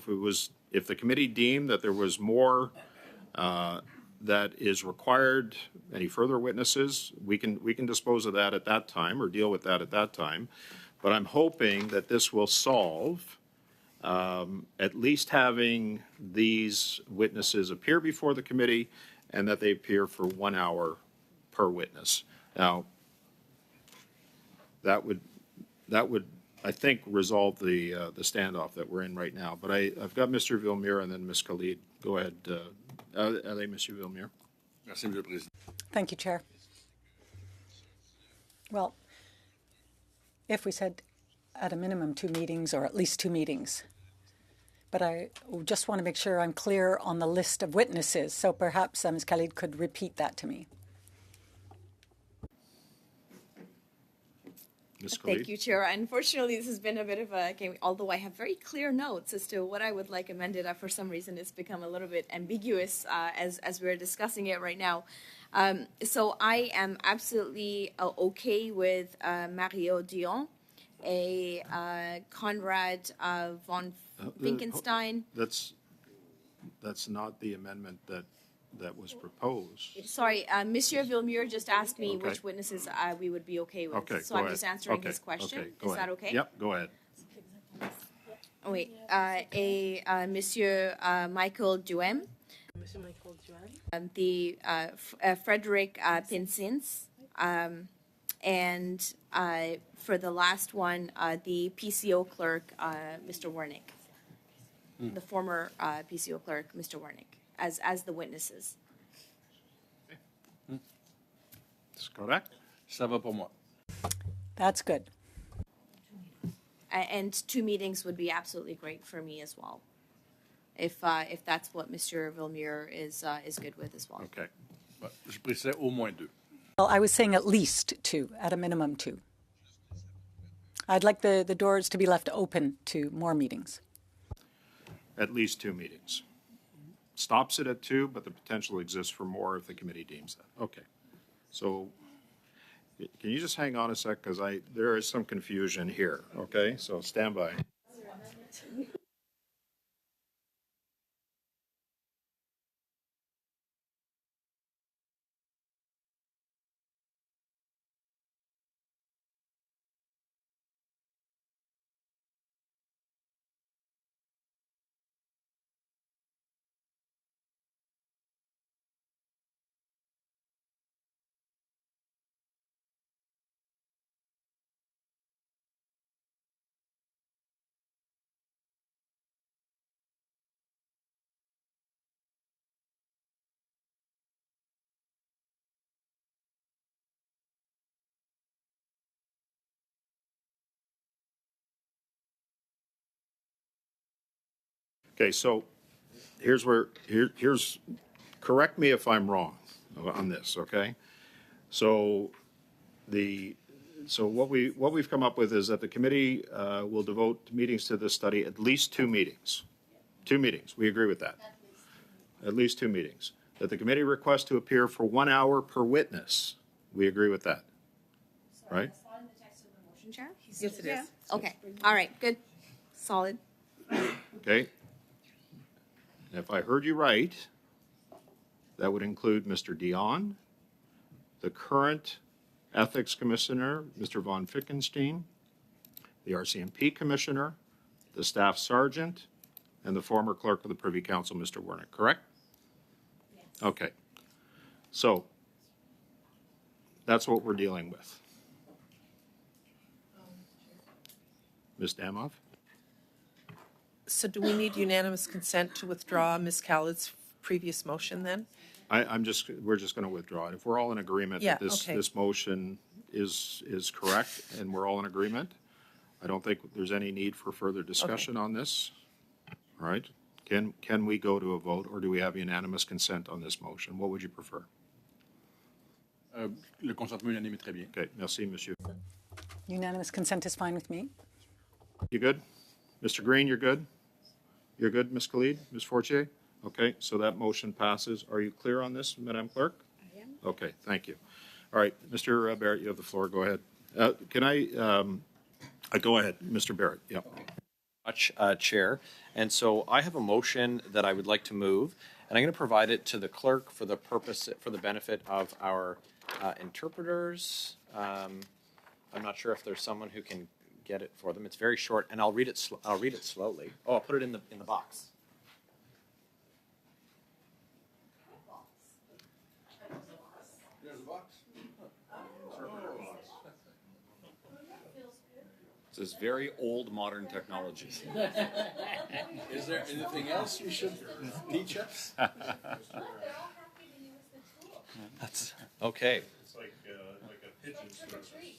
if the committee deemed that there was more that is required, any further witnesses, we can dispose of that at that time or deal with that at that time. But I'm hoping that this will solve at least having these witnesses appear before the committee and that they appear for 1 hour per witness. Now, that would I think resolve the standoff that we're in right now. But I've got Mr. Villemure and then Ms. Khalid. Go ahead. Allez, Monsieur Villemure. Merci, Monsieur le Président. Thank you, Chair. Well, if we said at a minimum 2 meetings or at least 2 meetings, but I just want to make sure I'm clear on the list of witnesses, so perhaps Ms. Khalid could repeat that to me. Ms. Khalid. Thank you, Chair. Unfortunately, this has been a bit of a game, although I have very clear notes as to what I would like amended. For some reason, it's become a little bit ambiguous as we're discussing it right now. So I am absolutely okay with Mario Dion, Conrad von Finkenstein. That's not the amendment that was proposed. Sorry, Monsieur Villemure just asked me Okay. which witnesses we would be okay with. Okay, So go I'm ahead. just answering Okay, his question. okay, go Is ahead. that okay? Yep, go ahead. Oh, wait, Monsieur Michael Duhaime. The Frederick Pincins, and for the last one, the PCO clerk, Mr. Wernick, the former PCO clerk, Mr. Wernick, as the witnesses. That's correct. Ça va pour moi. That's good. And 2 meetings would be absolutely great for me as well, if that's what Mr. Villemure is good with as well. Okay. Bah, je précisais au moins 2. Well, I was saying at least 2, at a minimum 2. I'd like the doors to be left open to more meetings. At least 2 meetings. Stops it at 2, but the potential exists for more if the committee deems that. Okay. So can you just hang on a sec, because there is some confusion here, okay? So stand by. Okay, so here's correct me if I'm wrong on this, okay? So what we've come up with is that the committee will devote meetings to this study, at least 2 meetings. 2 meetings, we agree with that. At least 2 meetings. That the committee requests to appear for 1 hour per witness. We agree with that, right? Motion, Chair? Yes, it is. Okay, all right, good, solid. Okay? And if I heard you right, that would include Mr. Dion, the current Ethics Commissioner, Mr. von Fickenstein, the RCMP Commissioner, the Staff Sergeant, and the former Clerk of the Privy Council, Mr. Wernick, correct? Yes. Okay. So that's what we're dealing with. Ms. Damhoff? So do we need unanimous consent to withdraw Ms. Khaled's previous motion then? we're just going to withdraw it. If we're all in agreement Yeah, that this, okay. this motion is correct and we're all in agreement, I don't think there's any need for further discussion on this. All right? Can we go to a vote, or do we have unanimous consent on this motion? What would you prefer? Le consentement unanime est très bien. Okay, merci, monsieur. Unanimous consent is fine with me. You good? Mr. Green, you're good? You're good, Ms. Khalid, Ms. Fortier? Okay, so that motion passes. Are you clear on this, Madam Clerk? I am. Okay, thank you. All right, Mr. Barrett, you have the floor. Go ahead. Can I, go ahead, Mr. Barrett. Yeah. Much, Chair. And so I have a motion that I would like to move, and I'm going to provide it to the clerk for the purpose, for the benefit of our interpreters. I'm not sure if there's someone who can get it for them. It's very short, and I'll read it. I'll read it slowly. Oh, I'll put it in the box. This is very old modern technology. Is there anything else you should teach us? That's okay. It's like a pigeon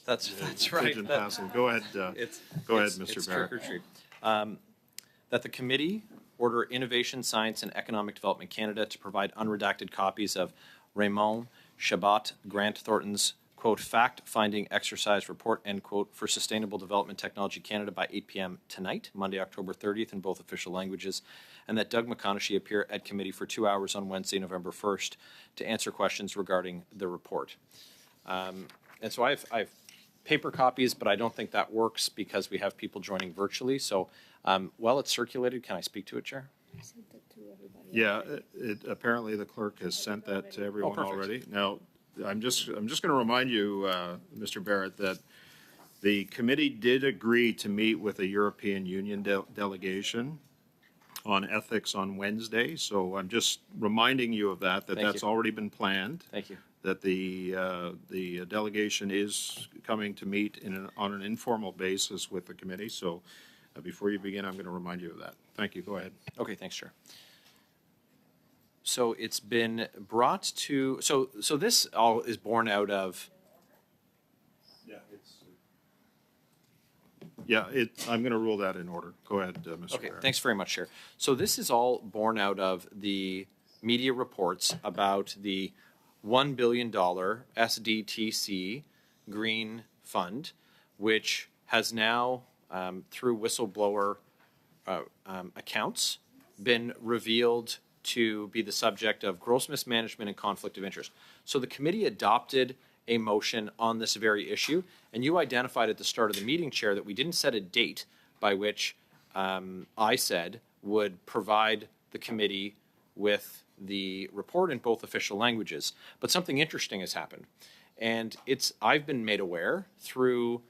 That's right. Pigeon passing. Go ahead, Mr. It's Barrett. trick or treat. That the committee order Innovation, Science, and Economic Development Canada to provide unredacted copies of Raymond Chabot Grant Thornton's, quote, fact-finding exercise report, end quote, for Sustainable Development Technology Canada by 8 p.m. tonight, Monday, October 30th, in both official languages, and that Doug McConaughey appear at committee for 2 hours on Wednesday, November 1st, to answer questions regarding the report. And so I have paper copies, but I don't think that works because we have people joining virtually. So while it's circulated, can I speak to it, Chair? Yeah, apparently the clerk has sent that to everyone perfect. already. Now, I'm just going to remind you, Mr. Barrett, that the committee did agree to meet with a European Union delegation on ethics on Wednesday. So I'm just reminding you of that Thank that's you. already been planned. Thank you. That the delegation is coming to meet on an informal basis with the committee. So before you begin, I'm going to remind you of that. Thank you. Go ahead. Okay, thanks, Chair. So it's been brought to, so this all is born out of, I'm going to rule that in order. Go ahead, Mr. okay, Barrett. thanks very much, Chair. So this is all born out of the media reports about the $1 billion SDTC Green Fund, which has now, through whistleblower accounts, been revealed to be the subject of gross mismanagement and conflict of interest. So the committee adopted a motion on this very issue, and you identified at the start of the meeting, Chair, that we didn't set a date by which I said would provide the committee with the report in both official languages. But something interesting has happened, and I've been made aware through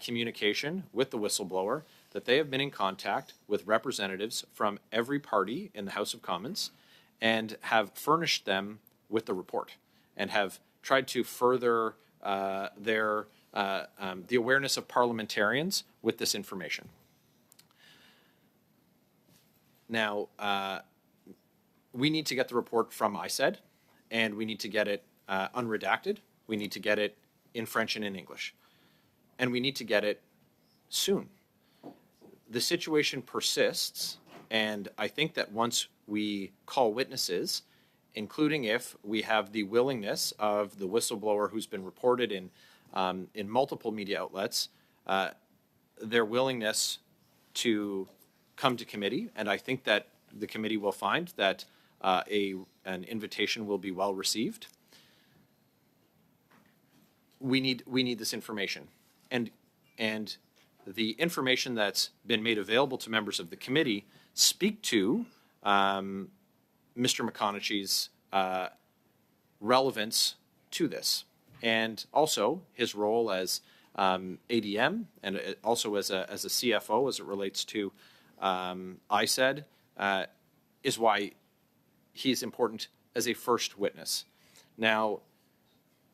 communication with the whistleblower that they have been in contact with representatives from every party in the House of Commons and have furnished them with the report and have tried to further the awareness of parliamentarians with this information. Now, we need to get the report from ISED, and we need to get it unredacted. We need to get it in French and in English. And we need to get it soon. The situation persists, and I think that once we call witnesses, including if we have the willingness of the whistleblower who's been reported in multiple media outlets, their willingness to come to committee, and I think that the committee will find that an invitation will be well received. We need this information, and the information that's been made available to members of the committee speak to Mr. McConaughey's relevance to this, and also his role as ADM, and also as a CFO as it relates to ISED, is why he's important as a first witness. Now,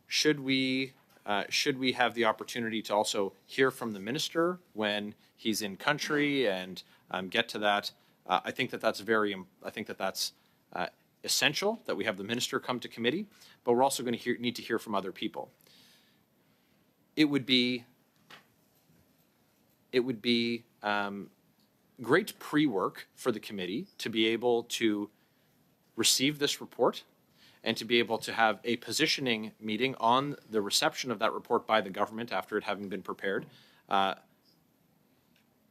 should we have the opportunity to also hear from the minister when he's in country and get to that I think that that's essential that we have the minister come to committee, but we're also going to need to hear from other people. It would be great pre-work for the committee to be able to receive this report and to be able to have a positioning meeting on the reception of that report by the government after it having been prepared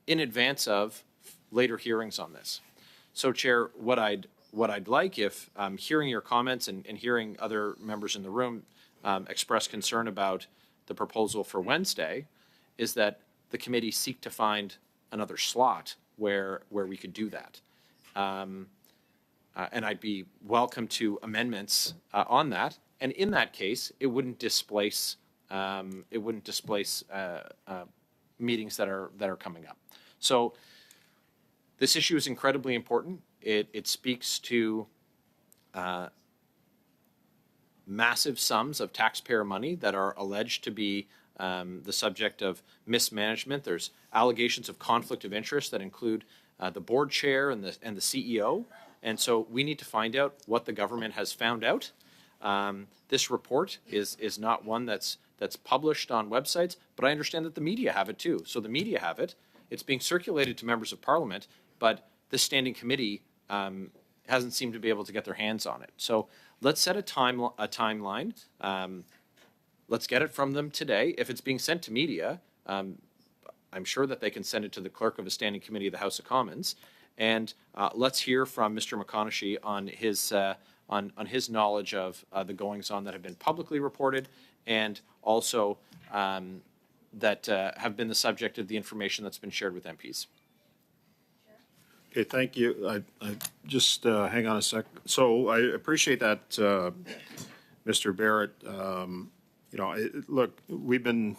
in advance of later hearings on this. So, Chair, what I'd like, if hearing your comments and hearing other members in the room express concern about the proposal for Wednesday, is that the committee seek to find another slot where we could do that. And I'd be welcome to amendments on that. And in that case, it wouldn't displace meetings that are coming up. So this issue is incredibly important. It speaks to massive sums of taxpayer money that are alleged to be the subject of mismanagement. There's allegations of conflict of interest that include the board chair and the CEO. And so we need to find out what the government has found out. This report is not one that's published on websites, but I understand that the media have it too. So the media have it. It's being circulated to members of parliament, but this standing committee hasn't seemed to be able to get their hands on it. So let's set a timeline. Let's get it from them today. If it's being sent to media, I'm sure that they can send it to the clerk of a standing committee of the House of Commons. And let's hear from Mr. McConaughey on his knowledge of the goings-on that have been publicly reported, and also that have been the subject of the information that's been shared with MPs. Okay, thank you. I just hang on a sec. So I appreciate that, Mr. Barrett. Look, we've been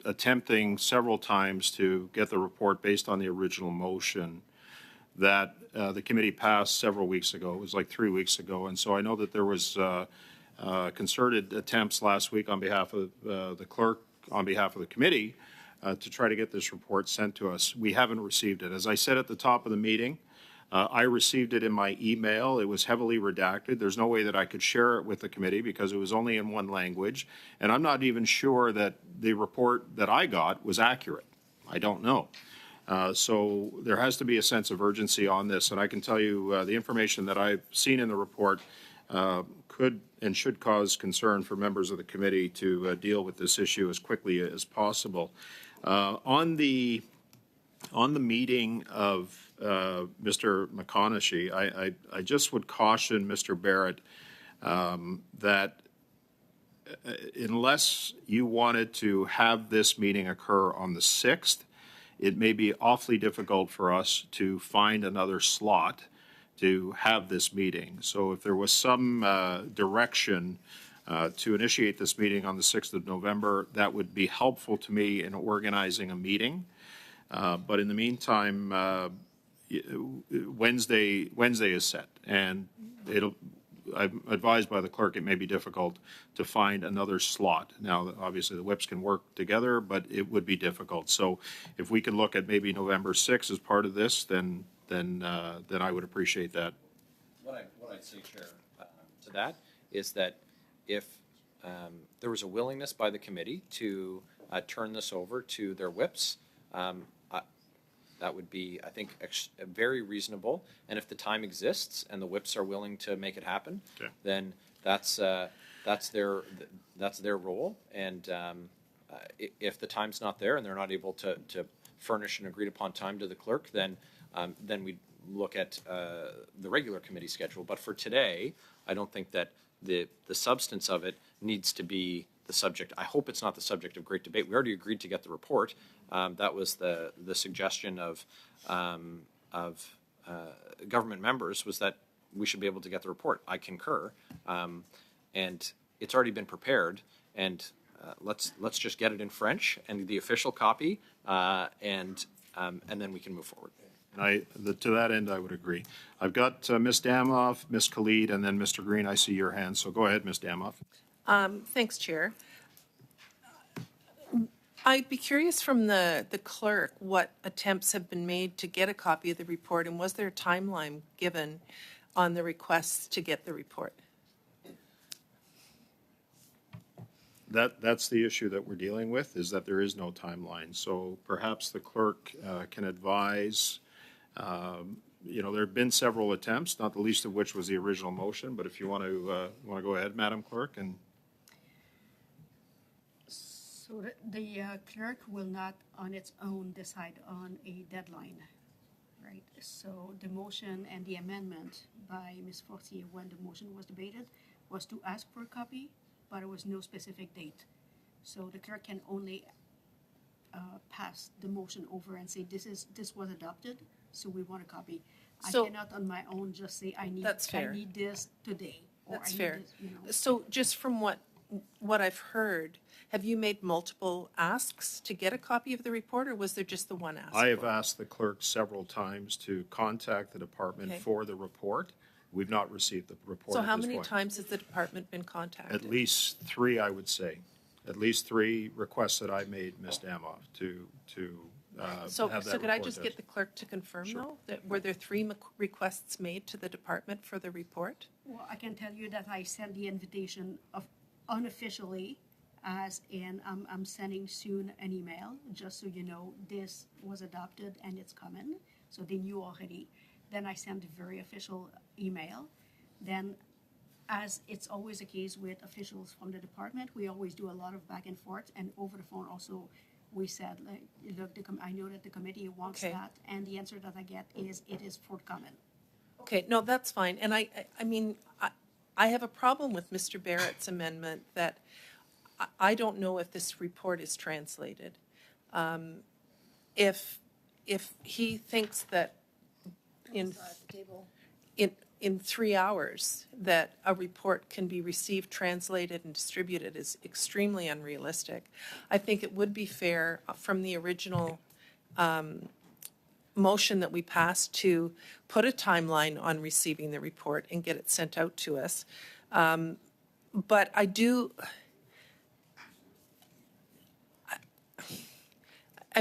attempting several times to get the report based on the original motion that the committee passed several weeks ago. It was like 3 weeks ago. And so I know that there was concerted attempts last week on behalf of the clerk, on behalf of the committee, to try to get this report sent to us. We haven't received it. As I said at the top of the meeting, I received it in my email. It was heavily redacted. There's no way that I could share it with the committee because it was only in one language. And I'm not even sure that the report that I got was accurate. I don't know. So there has to be a sense of urgency on this. And I can tell you the information that I've seen in the report could and should cause concern for members of the committee to deal with this issue as quickly as possible. On the meeting of Mr. McConaughey, I just would caution Mr. Barrett that unless you wanted to have this meeting occur on the 6th, it may be awfully difficult for us to find another slot to have this meeting. So if there was some direction to initiate this meeting on the 6th of November, that would be helpful to me in organizing a meeting. But in the meantime, Wednesday is set, and I'm advised by the clerk it may be difficult to find another slot. Now, obviously, the whips can work together, but it would be difficult. So if we can look at maybe November 6th as part of this, then I would appreciate that. What I'd say, Chair, to that is that if there was a willingness by the committee to turn this over to their whips, that would be, I think, very reasonable. And if the time exists and the whips are willing to make it happen, okay, then that's their role. And if the time's not there and they're not able to furnish an agreed upon time to the clerk, then we look at the regular committee schedule. But for today, I don't think that the substance of it needs to be the subject. I hope it's not the subject of great debate. We already agreed to get the report. That was the suggestion of government members, was that we should be able to get the report. I concur, and it's already been prepared. And let's just get it in French and the official copy, and then we can move forward. And to that end, I would agree. I've got Ms. Damoff, Ms. Khalid, and then Mr. Green. I see your hand, so go ahead, Ms. Damoff. Thanks, Chair. I'd be curious from the clerk what attempts have been made to get a copy of the report, and was there a timeline given on the requests to get the report? That's the issue that we're dealing with, is that there is no timeline. So perhaps the clerk can advise. There have been several attempts, not the least of which was the original motion. But if you want to go ahead, Madam Clerk, and So the clerk will not on its own decide on a deadline, right? So the motion and the amendment by Ms. Fortier when the motion was debated was to ask for a copy, but there was no specific date. So the clerk can only pass the motion over and say, this was adopted, so we want a copy. So- I cannot on my own just say, I That's fair. need this today. Or That's I need fair. this, So just from what I've heard, have you made multiple asks to get a copy of the report, or was there just the one ask? I have asked the clerk several times to contact the department Okay. for the report. We've not received the report So at how this many point. times has the department been contacted? At least three, I would say. At least three requests that I made, Ms. Damoff, to So have that could I report just out. get the clerk to confirm, Sure. though, that were there three requests made to the department for the report? Well, I can tell you that I sent the invitation of unofficially, as in I'm sending soon an email, just so you know this was adopted and it's coming. So they knew already. Then I sent a very official email. Then, as it's always the case with officials from the department, we always do a lot of back and forth, and over the phone also. We said, like, look, I know that the committee wants Okay. that, and the answer that I get is it is forthcoming. Okay, no, that's fine. And I mean, I have a problem with Mr. Barrett's amendment that I don't know if this report is translated. If he thinks that in 3 hours that a report can be received, translated, and distributed is extremely unrealistic. I think it would be fair from the original motion that we passed to put a timeline on receiving the report and get it sent out to us. But I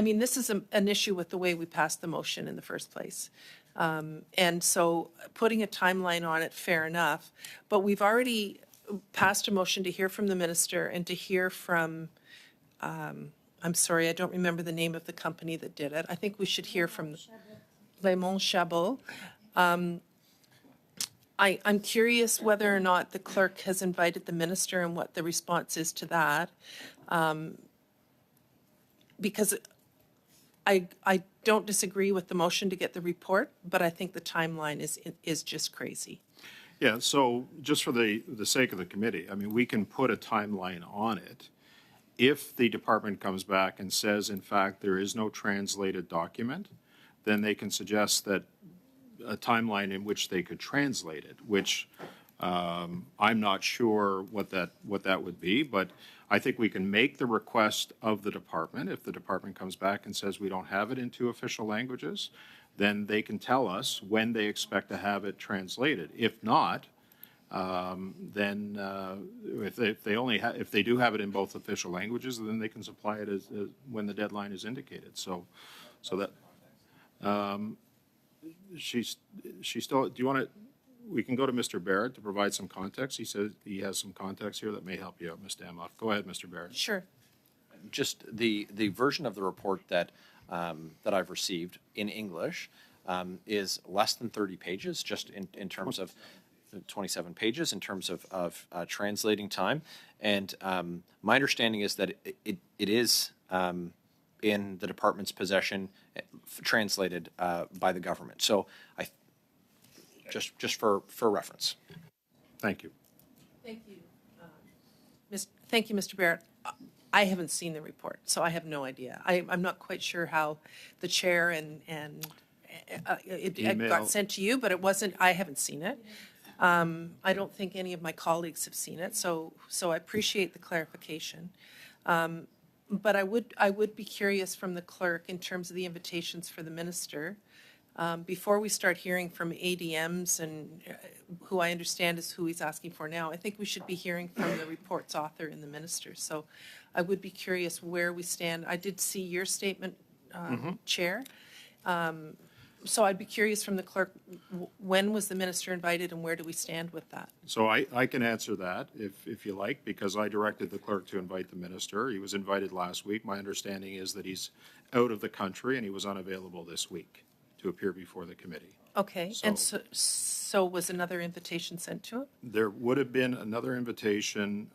mean, this is an issue with the way we passed the motion in the first place. And so putting a timeline on it, fair enough. But we've already passed a motion to hear from the minister and to hear from, I'm sorry, I don't remember the name of the company that did it. I think we should hear from Raymond Chabot. I'm curious whether or not the clerk has invited the minister and what the response is to that. Because I don't disagree with the motion to get the report, but I think the timeline is just crazy. Yeah, so just for the sake of the committee, I mean, we can put a timeline on it. If the department comes back and says, in fact, there is no translated document, then they can suggest that a timeline in which they could translate it, which I'm not sure what that would be, but I think we can make the request of the department. If the department comes back and says we don't have it in 2 official languages, then they can tell us when they expect to have it translated. If not, then if they do have it in both official languages, then they can supply it as when the deadline is indicated. So that she's still. Do you want to? We can go to Mr. Barrett to provide some context. He says he has some context here that may help you out, Ms. Damoff. Go ahead, Mr. Barrett. Sure. Just the version of the report that I've received in English is less than 30 pages, just in terms of 27 pages in terms of translating time. And my understanding is that it is in the department's possession, translated by the government. So just for reference. Thank you. Thank you. Thank you, Mr. Barrett. I haven't seen the report, so I have no idea. I'm not quite sure how the chair and it got sent to you, but it wasn't. I haven't seen it. I don't think any of my colleagues have seen it, so I appreciate the clarification. But I would be curious from the clerk in terms of the invitations for the minister. before we start hearing from ADMs and who I understand is who he's asking for now, I think we should be hearing from the report's author and the minister. So I would be curious where we stand. I did see your statement, Chair. So I'd be curious from the clerk, when was the minister invited and where do we stand with that? So I can answer that if you like, because I directed the clerk to invite the minister. He was invited last week. My understanding is that he's out of the country and he was unavailable this week to appear before the committee. Okay, and so was another invitation sent to him? There would have been another invitation,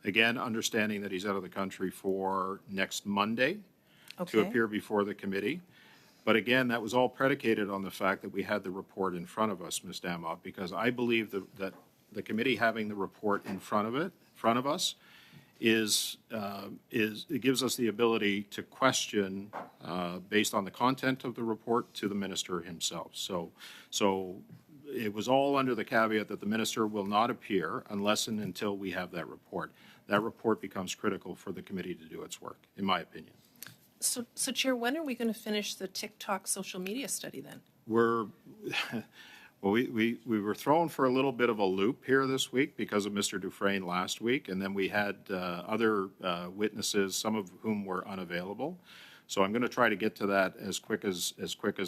again, understanding that he's out of the country for next Monday to Okay. appear before the committee. But again, that was all predicated on the fact that we had the report in front of us, Ms. Damoff, because I believe that the committee having the report in front of us it gives us the ability to question based on the content of the report to the minister himself. So it was all under the caveat that the minister will not appear unless and until we have that report. That report becomes critical for the committee to do its work, in my opinion. So Chair, when are we going to finish the TikTok social media study then? We're well, we were thrown for a little bit of a loop here this week because of Mr. Dufresne last week, and then we had other witnesses, some of whom were unavailable. So I'm going to try to get to that as quick as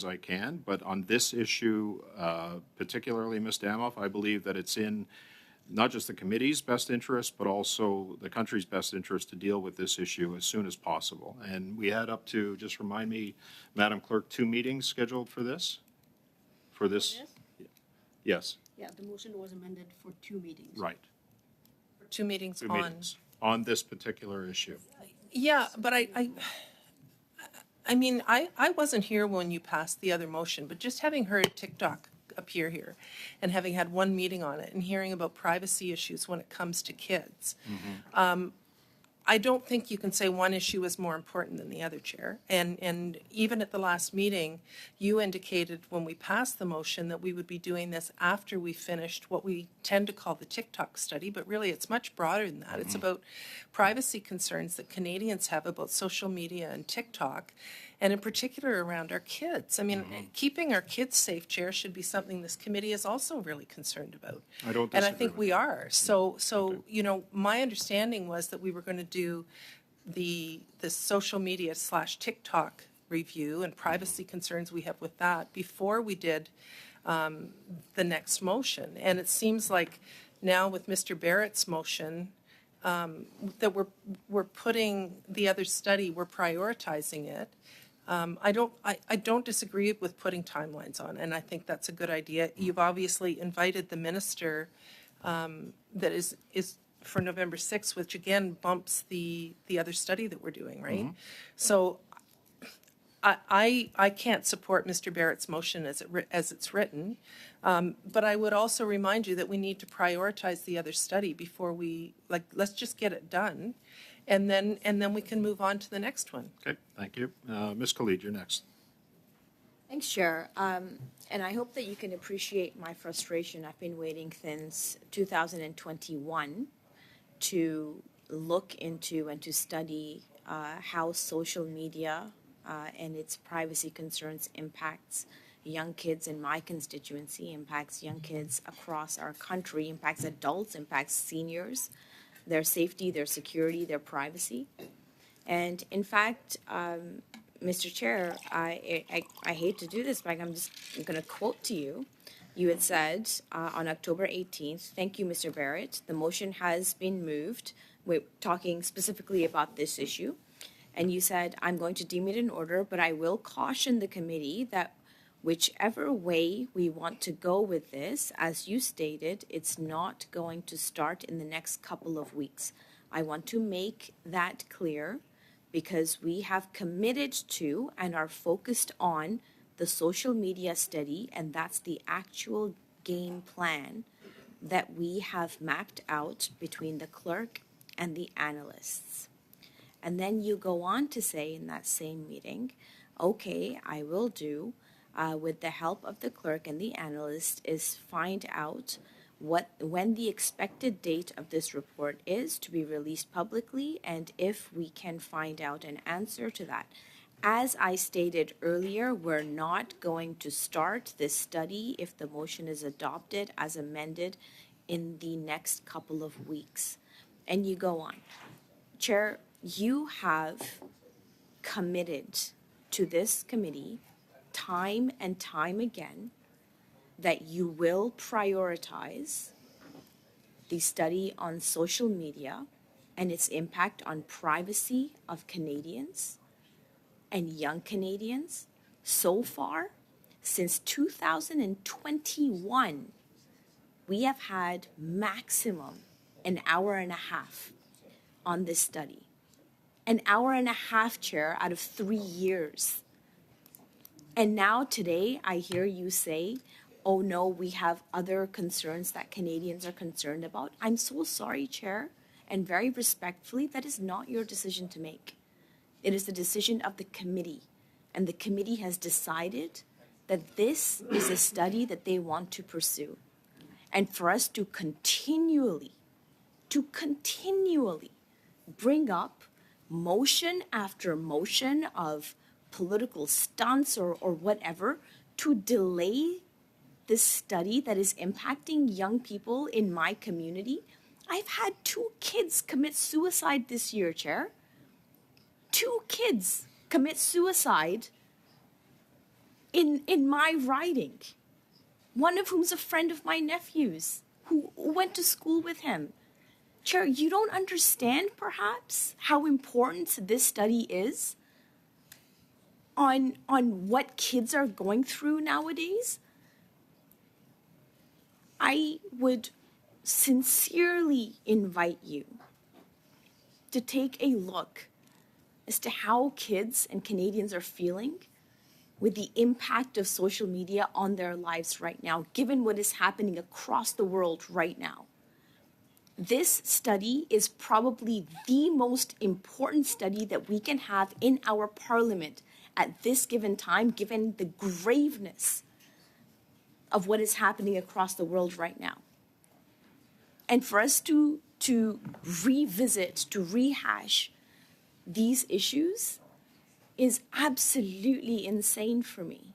I can. But on this issue, particularly, Ms. Damoff, I believe that it's in not just the committee's best interest, but also the country's best interest to deal with this issue as soon as possible. And we had up to, just remind me, Madam Clerk, 2 meetings scheduled for this? For this? Yes, Yeah, the motion was amended for 2 meetings. right. 2 meetings 2 on. meetings on this particular issue. Yeah, but I mean, I wasn't here when you passed the other motion, but just having heard TikTok appear here and having had 1 meeting on it and hearing about privacy issues when it comes to kids, I don't think you can say one issue is more important than the other, Chair. And even at the last meeting, you indicated when we passed the motion that we would be doing this after we finished what we tend to call the TikTok study, but really it's much broader than that. It's about privacy concerns that Canadians have about social media and TikTok, and in particular around our kids. I mean, keeping our kids safe, Chair, should be something this committee is also really concerned about. I don't And I disagree think with we that. are. So you know, my understanding was that we were going to do the social media / TikTok review and privacy concerns we have with that before we did the next motion. And it seems like now with Mr. Barrett's motion, that we're putting the other study, we're prioritizing it. I don't disagree with putting timelines on, and I think that's a good idea. You've obviously invited the minister that is for November 6th, which again bumps the other study that we're doing, right? So I can't support Mr. Barrett's motion as it's written, but I would also remind you that we need to prioritize the other study before let's just get it done, and then we can move on to the next one. Okay, thank you. Ms. Khalid, you're next. Thanks, Chair. And I hope that you can appreciate my frustration. I've been waiting since 2021 to look into and to study how social media and its privacy concerns impacts young kids in my constituency, impacts young kids across our country, impacts adults, impacts seniors, their safety, their security, their privacy. And in fact, Mr. Chair, I hate to do this, but I'm going to quote to you. You had said on October 18th, thank you, Mr. Barrett, the motion has been moved. We're talking specifically about this issue. And you said, I'm going to deem it in order, but I will caution the committee that whichever way we want to go with this, as you stated, it's not going to start in the next couple of weeks. I want to make that clear because we have committed to and are focused on the social media study, and that's the actual game plan that we have mapped out between the clerk and the analysts. And then you go on to say in that same meeting, okay, I will do, with the help of the clerk and the analyst, is find out when the expected date of this report is to be released publicly, and if we can find out an answer to that. As I stated earlier, we're not going to start this study if the motion is adopted as amended in the next couple of weeks. And you go on. Chair, you have committed to this committee time and time again that you will prioritize the study on social media and its impact on privacy of Canadians and young Canadians. So far, since 2021, we have had maximum an hour and a half on this study. An hour and a half, Chair, out of 3 years. And now today, I hear you say, oh no, we have other concerns that Canadians are concerned about. I'm so sorry, Chair, and very respectfully, that is not your decision to make. It is the decision of the committee, and the committee has decided that this is a study that they want to pursue. And for us to continually bring up motion after motion of political stunts or whatever to delay this study that is impacting young people in my community. I've had 2 kids commit suicide this year, Chair. 2 kids commit suicide in my riding. One of whom's a friend of my nephew's who went to school with him. Chair, you don't understand perhaps how important this study is on what kids are going through nowadays? I would sincerely invite you to take a look as to how kids and Canadians are feeling with the impact of social media on their lives right now, given what is happening across the world right now. This study is probably the most important study that we can have in our parliament at this given time, given the graveness of what is happening across the world right now. And for us to revisit, to rehash these issues is absolutely insane for me.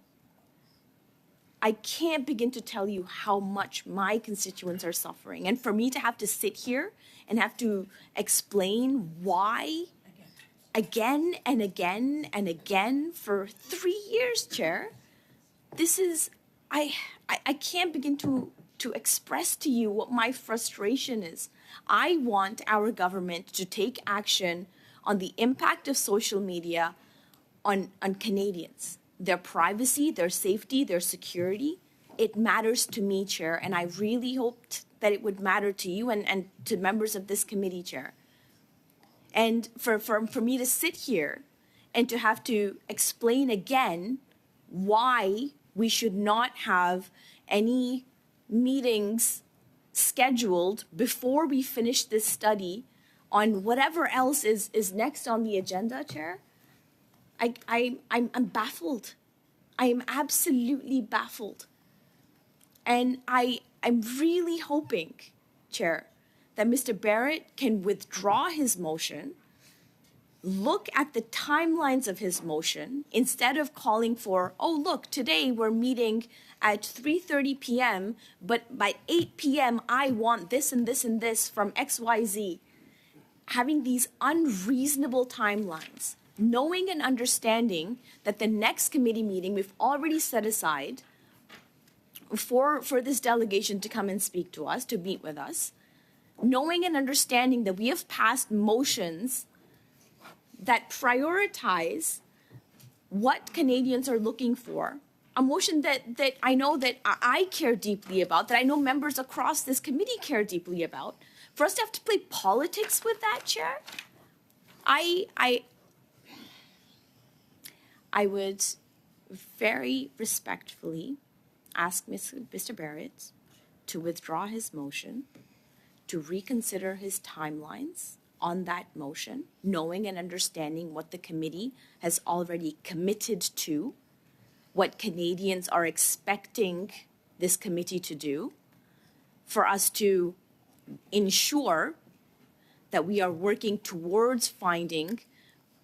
I can't begin to tell you how much my constituents are suffering. And for me to have to sit here and have to explain why again and again and again for 3 years, Chair, this is, I can't begin to express to you what my frustration is. I want our government to take action on the impact of social media on Canadians, their privacy, their safety, their security. It matters to me, Chair, and I really hoped that it would matter to you and to members of this committee, Chair. And for me to sit here and to have to explain again why we should not have any meetings scheduled before we finish this study on whatever else is next on the agenda, Chair, I'm baffled. I am absolutely baffled. And I'm really hoping, Chair, that Mr. Barrett can withdraw his motion, look at the timelines of his motion, instead of calling for, oh, look, today we're meeting at 3:30 p.m., but by 8 p.m. I want this and this and this from XYZ. Having these unreasonable timelines, knowing and understanding that the next committee meeting we've already set aside for this delegation to come and speak to us, to meet with us, knowing and understanding that we have passed motions that prioritize what Canadians are looking for, a motion that I know that I care deeply about, that I know members across this committee care deeply about, for us to have to play politics with that, Chair, I would very respectfully ask Mr. Barrett to withdraw his motion, to reconsider his timelines on that motion, knowing and understanding what the committee has already committed to, what Canadians are expecting this committee to do, for us to ensure that we are working towards finding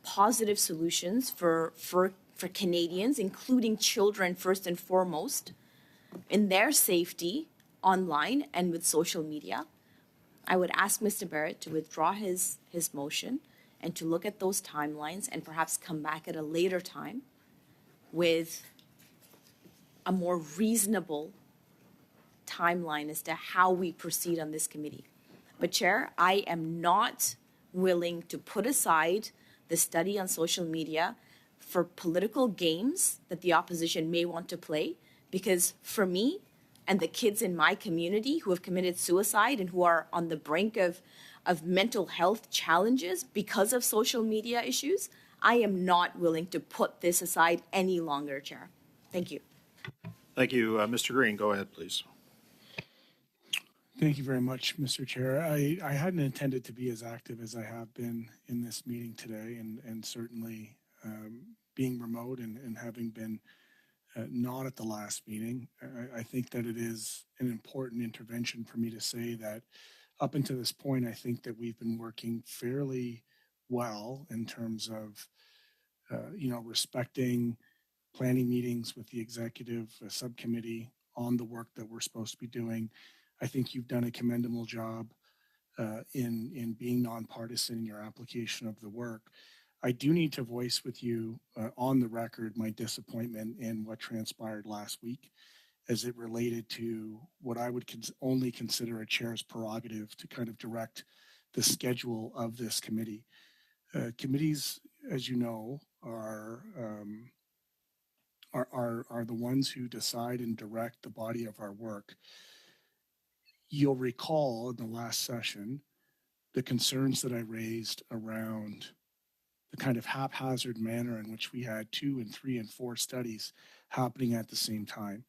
positive solutions for Canadians, including children first and foremost, in their safety online and with social media. I would ask Mr. Barrett to withdraw his motion and to look at those timelines and perhaps come back at a later time with a more reasonable timeline as to how we proceed on this committee. But Chair, I am not willing to put aside the study on social media for political games that the opposition may want to play, because for me and the kids in my community who have committed suicide and who are on the brink of mental health challenges because of social media issues, I am not willing to put this aside any longer, Chair. Thank you. Thank you. Mr. Green, go ahead, please. Thank you very much, Mr. Chair. I hadn't intended to be as active as I have been in this meeting today, and certainly being remote and having been not at the last meeting, I think that it is an important intervention for me to say that up until this point, I think that we've been working fairly well in terms of, respecting planning meetings with the executive subcommittee on the work that we're supposed to be doing. I think you've done a commendable job in being nonpartisan in your application of the work. I do need to voice with you on the record my disappointment in what transpired last week as it related to what I would only consider a chair's prerogative to kind of direct the schedule of this committee. Committees, as you know, are the ones who decide and direct the body of our work. You'll recall in the last session the concerns that I raised around the kind of haphazard manner in which we had 2 and 3 and 4 studies happening at the same time.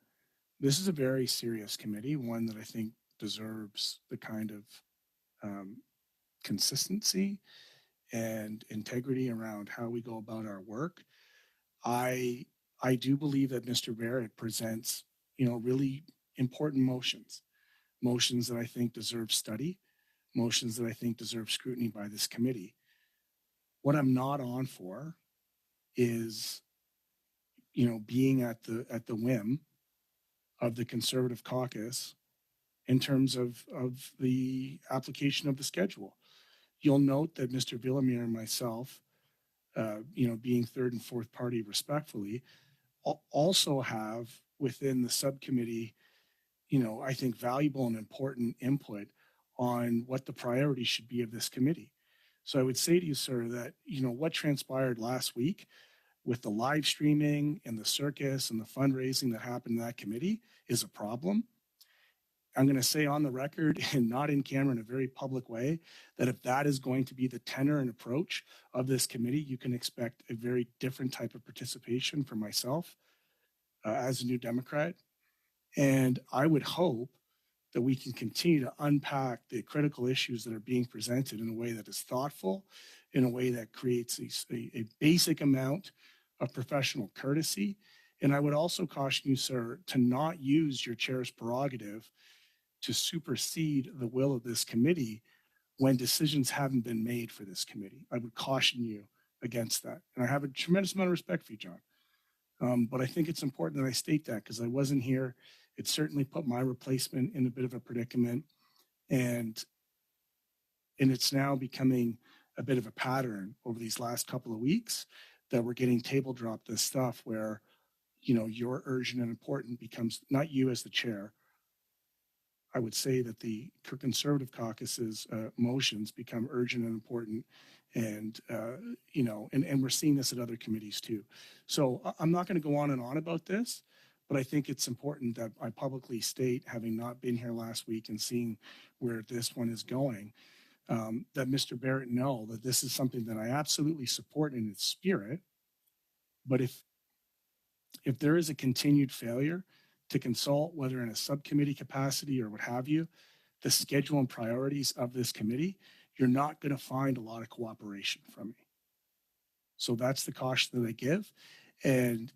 This is a very serious committee, one that I think deserves the kind of consistency and integrity around how we go about our work. I do believe that Mr. Barrett presents, really important motions that I think deserve study, motions that I think deserve scrutiny by this committee. What I'm not on for is, being at the whim of the Conservative caucus in terms of the application of the schedule. You'll note that Mr. Villamere and myself, being third and fourth party respectfully, also have within the subcommittee, I think valuable and important input on what the priorities should be of this committee. So I would say to you, sir, that, what transpired last week with the live streaming and the circus and the fundraising that happened in that committee is a problem. I'm going to say on the record and not in camera in a very public way that if that is going to be the tenor and approach of this committee, you can expect a very different type of participation from myself as a New Democrat. And I would hope that we can continue to unpack the critical issues that are being presented in a way that is thoughtful, in a way that creates a basic amount of professional courtesy. And I would also caution you, sir, to not use your chair's prerogative to supersede the will of this committee when decisions haven't been made for this committee. I would caution you against that. And I have a tremendous amount of respect for you, John. But I think it's important that I state that because I wasn't here. It certainly put my replacement in a bit of a predicament. And it's now becoming a bit of a pattern over these last couple of weeks that we're getting table dropped this stuff where, your urgent and important becomes not you as the chair. I would say that the Conservative caucus's motions become urgent and important, and and we're seeing this at other committees too. So I'm not going to go on and on about this, but I think it's important that I publicly state, having not been here last week and seeing where this one is going, that Mr. Barrett know that this is something that I absolutely support in its spirit. But if there is a continued failure to consult, whether in a subcommittee capacity or what have you, the schedule and priorities of this committee, you're not going to find a lot of cooperation from me. So that's the caution that I give. And,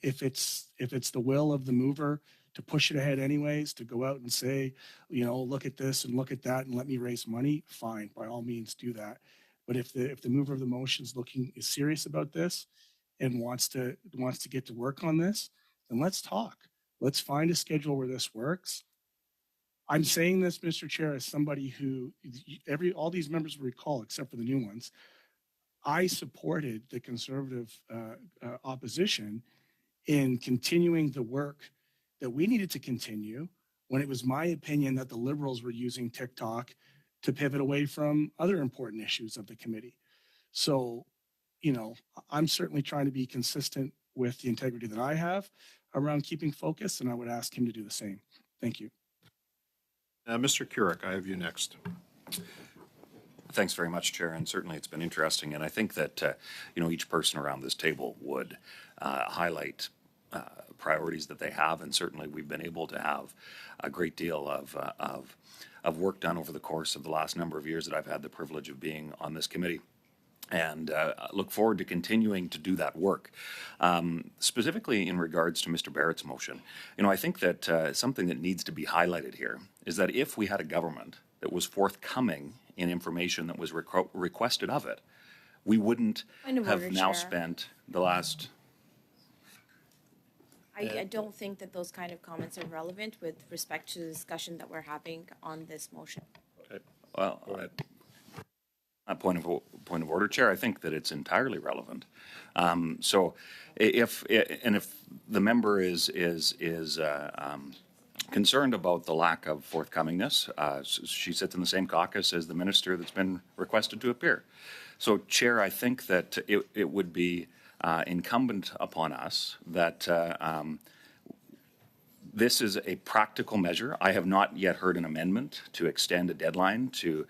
if it's the will of the mover to push it ahead anyways, to go out and say, look at this and look at that and let me raise money, fine, by all means do that. But if the mover of the motion is serious about this and wants to get to work on this, then let's talk. Let's find a schedule where this works. I'm saying this, Mr. Chair, as somebody who all these members will recall, except for the new ones, I supported the Conservative opposition in continuing the work that we needed to continue when it was my opinion that the Liberals were using TikTok to pivot away from other important issues of the committee. So, I'm certainly trying to be consistent with the integrity that I have around keeping focus, and I would ask him to do the same. Thank you. Mr. Currick, I have you next. Thanks very much, Chair, and certainly it's been interesting. And I think that each person around this table would highlight priorities that they have, and certainly we've been able to have a great deal of work done over the course of the last number of years that I've had the privilege of being on this committee. And look forward to continuing to do that work. Specifically in regards to Mr. Barrett's motion, I think that something that needs to be highlighted here is that if we had a government that was forthcoming in information that was requested of it, we wouldn't have now spent the last... I don't think that those kind of comments are relevant with respect to the discussion that we're having on this motion. Okay. Well, Go ahead. A point of order, Chair. I think that it's entirely relevant. So, if the member is concerned about the lack of forthcomingness, she sits in the same caucus as the minister that's been requested to appear. So, Chair, I think that it would be incumbent upon us that this is a practical measure. I have not yet heard an amendment to extend a deadline to,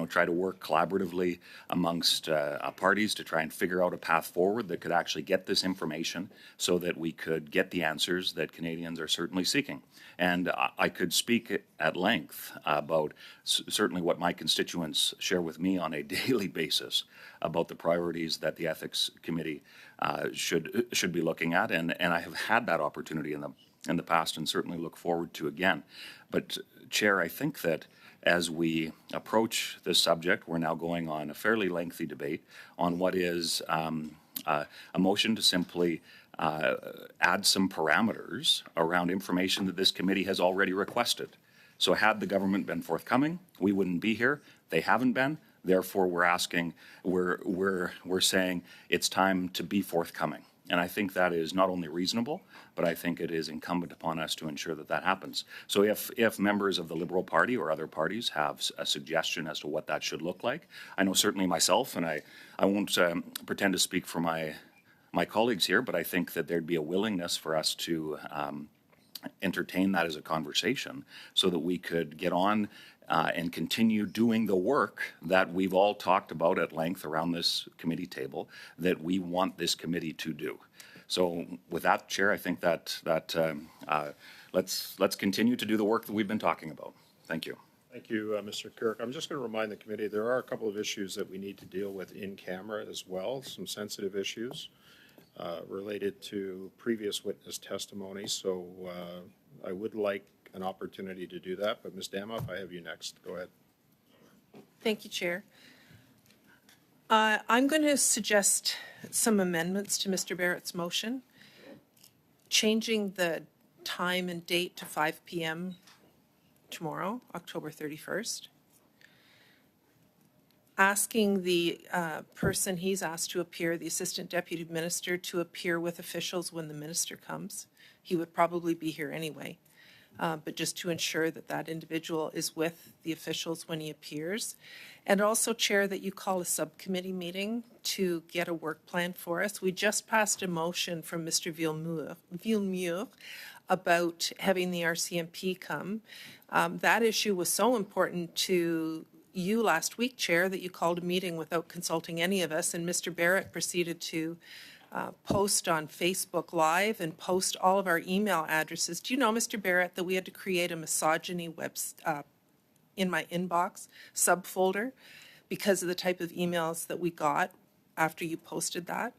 try to work collaboratively amongst parties to try and figure out a path forward that could actually get this information so that we could get the answers that Canadians are certainly seeking. And I could speak at length about certainly what my constituents share with me on a daily basis about the priorities that the Ethics Committee should be looking at. And I have had that opportunity in the past and certainly look forward to again. But, Chair, I think that as we approach this subject, we're now going on a fairly lengthy debate on what is a motion to simply add some parameters around information that this committee has already requested. So had the government been forthcoming, we wouldn't be here. They haven't been. Therefore, we're saying it's time to be forthcoming. And I think that is not only reasonable, but I think it is incumbent upon us to ensure that that happens. So if members of the Liberal Party or other parties have a suggestion as to what that should look like, I know certainly myself, and I won't pretend to speak for my colleagues here, but I think that there'd be a willingness for us to entertain that as a conversation so that we could get on and continue doing the work that we've all talked about at length around this committee table that we want this committee to do. So with that, Chair, I think that let's continue to do the work that we've been talking about. Thank you. Thank you, Mr. Kirk. I'm just going to remind the committee there are a couple of issues that we need to deal with in camera as well, some sensitive issues related to previous witness testimony. So I would like an opportunity to do that. But Ms. Damoff, I have you next. Go ahead. Thank you, Chair. I'm going to suggest some amendments to Mr. Barrett's motion, changing the time and date to 5 p.m. tomorrow, October 31st. Asking the person he's asked to appear, the Assistant Deputy Minister, to appear with officials when the Minister comes. He would probably be here anyway. But just to ensure that that individual is with the officials when he appears. And also, Chair, that you call a subcommittee meeting to get a work plan for us. We just passed a motion from Mr. Villemure about having the RCMP come. That issue was so important to you last week, Chair, that you called a meeting without consulting any of us, and Mr. Barrett proceeded to post on Facebook Live and post all of our email addresses. Do you know, Mr. Barrett, that we had to create a misogyny in my inbox subfolder because of the type of emails that we got after you posted that?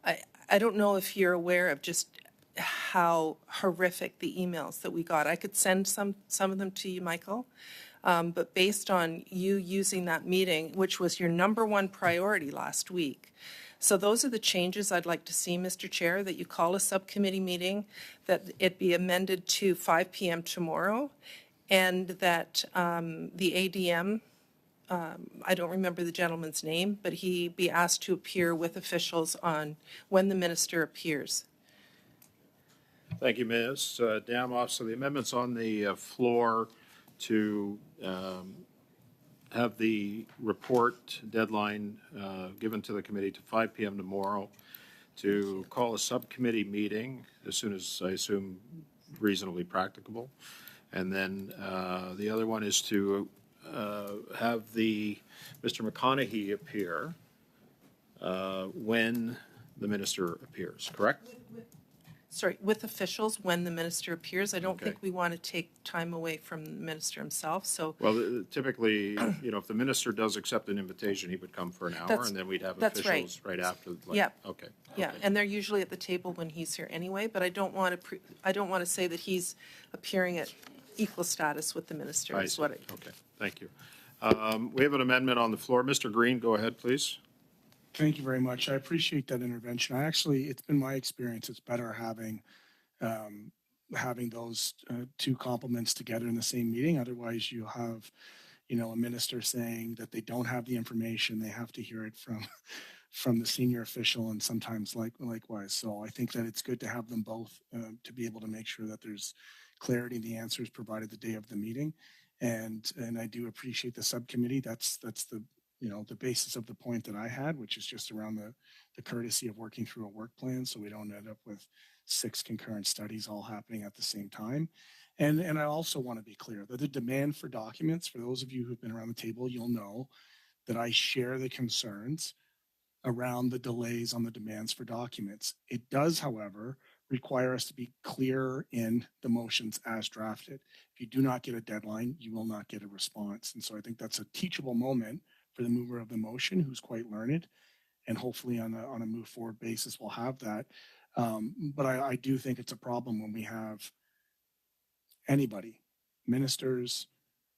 I don't know if you're aware of just how horrific the emails that we got. I could send some of them to you, Michael. But based on you using that meeting, which was your number one priority last week. So those are the changes I'd like to see, Mr. Chair, that you call a subcommittee meeting, that it be amended to 5 p.m. tomorrow, and that the ADM, I don't remember the gentleman's name, but he be asked to appear with officials on when the minister appears. Thank you, Ms. Damoff. So the amendment's on the floor to have the report deadline given to the committee to 5 p.m. tomorrow, to call a subcommittee meeting as soon as, I assume, reasonably practicable. And then the other one is to have Mr. McConaughey appear when the minister appears, correct? Sorry, with officials when the minister appears. I don't Okay. think we want to take time away from the minister himself, so. Well, typically, if the minister does accept an invitation, he would come for an hour, That's- and then we'd have that's right. officials right after. Yeah. Okay. Yeah, okay. and they're usually at the table when he's here anyway, but I don't want to say that he's appearing at equal status with the minister, I is see. what Okay, thank you. We have an amendment on the floor. Mr. Green, go ahead, please. Thank you very much. I appreciate that intervention. It's been my experience, it's better having those two complements together in the same meeting. Otherwise, you have, a minister saying that they don't have the information. They have to hear it from the senior official, and sometimes likewise. So I think that it's good to have them both to be able to make sure that there's clarity in the answers provided the day of the meeting. And I do appreciate the subcommittee. That's the the basis of the point that I had, which is just around the courtesy of working through a work plan, so we don't end up with 6 concurrent studies all happening at the same time. And I also want to be clear that the demand for documents, for those of you who've been around the table, you'll know that I share the concerns around the delays on the demands for documents. It does, however, require us to be clear in the motions as drafted. If you do not get a deadline, you will not get a response. And so I think that's a teachable moment for the mover of the motion, who's quite learned, and hopefully on a move forward basis we'll have that. But I do think it's a problem when we have anybody, ministers,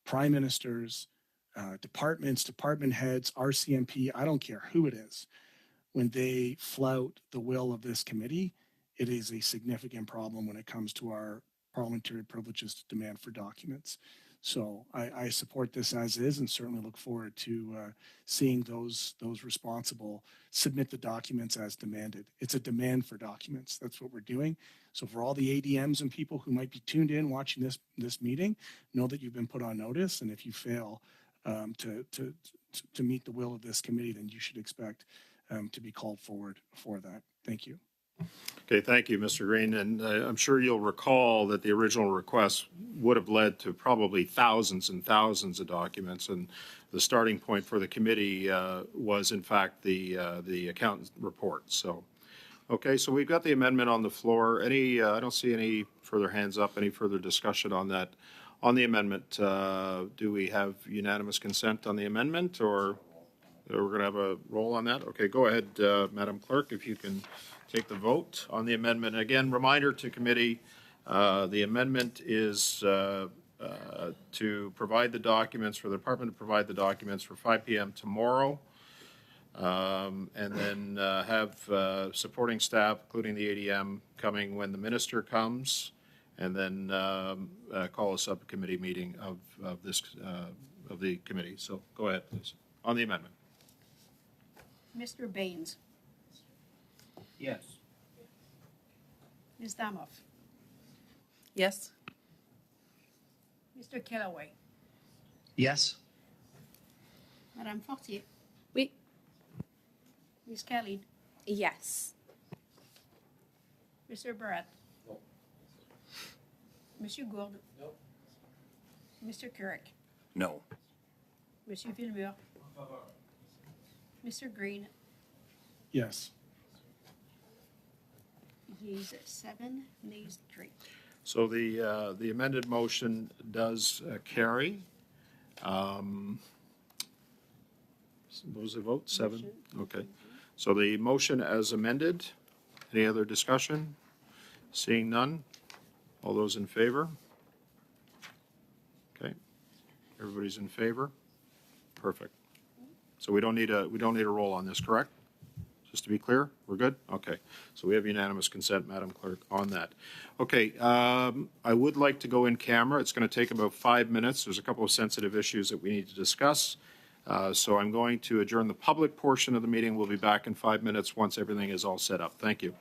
prime ministers, departments, department heads, RCMP, I don't care who it is, when they flout the will of this committee, it is a significant problem when it comes to our parliamentary privileges to demand for documents. So I support this as is, and certainly look forward to seeing those responsible submit the documents as demanded. It's a demand for documents. That's what we're doing. So for all the ADMs and people who might be tuned in watching this meeting, know that you've been put on notice, and if you fail to meet the will of this committee, then you should expect to be called forward for that. Thank you. Okay, thank you, Mr. Green. And I'm sure you'll recall that the original request would have led to probably thousands and thousands of documents. And the starting point for the committee was, in fact, the accountant report. So, okay, so we've got the amendment on the floor. I don't see any further hands up, any further discussion on that. On the amendment, do we have unanimous consent on the amendment, or we're going to have a roll on that? Okay, go ahead, Madam Clerk, if you can take the vote on the amendment. Again, reminder to committee, the amendment is to provide the documents, for the department to provide the documents for 5 p.m. tomorrow, and then have supporting staff, including the ADM, coming when the minister comes, and then call a subcommittee meeting of the committee. So go ahead, please, on the amendment. Mr. Baines, Yes. Ms. Damoff, Yes? Mr. Kellaway, Yes. Madame Fortier, Oui. Ms. Khalid, Yes. Mr. Barrett. No. Monsieur Gourde. No. Mr. Kirk, No. Monsieur Villemur, Mr. Green, Yes. yeas 7, nays 3. So the amended motion does carry. What was the vote? 7? Okay. So the motion as amended. Any other discussion? Seeing none. All those in favor? Okay. Everybody's in favor? Perfect. So we don't need a roll on this, correct? Just to be clear, we're good? Okay. So we have unanimous consent, Madam Clerk, on that. Okay, I would like to go in camera. It's going to take about 5 minutes. There's a couple of sensitive issues that we need to discuss. So I'm going to adjourn the public portion of the meeting. We'll be back in 5 minutes once everything is all set up. Thank you.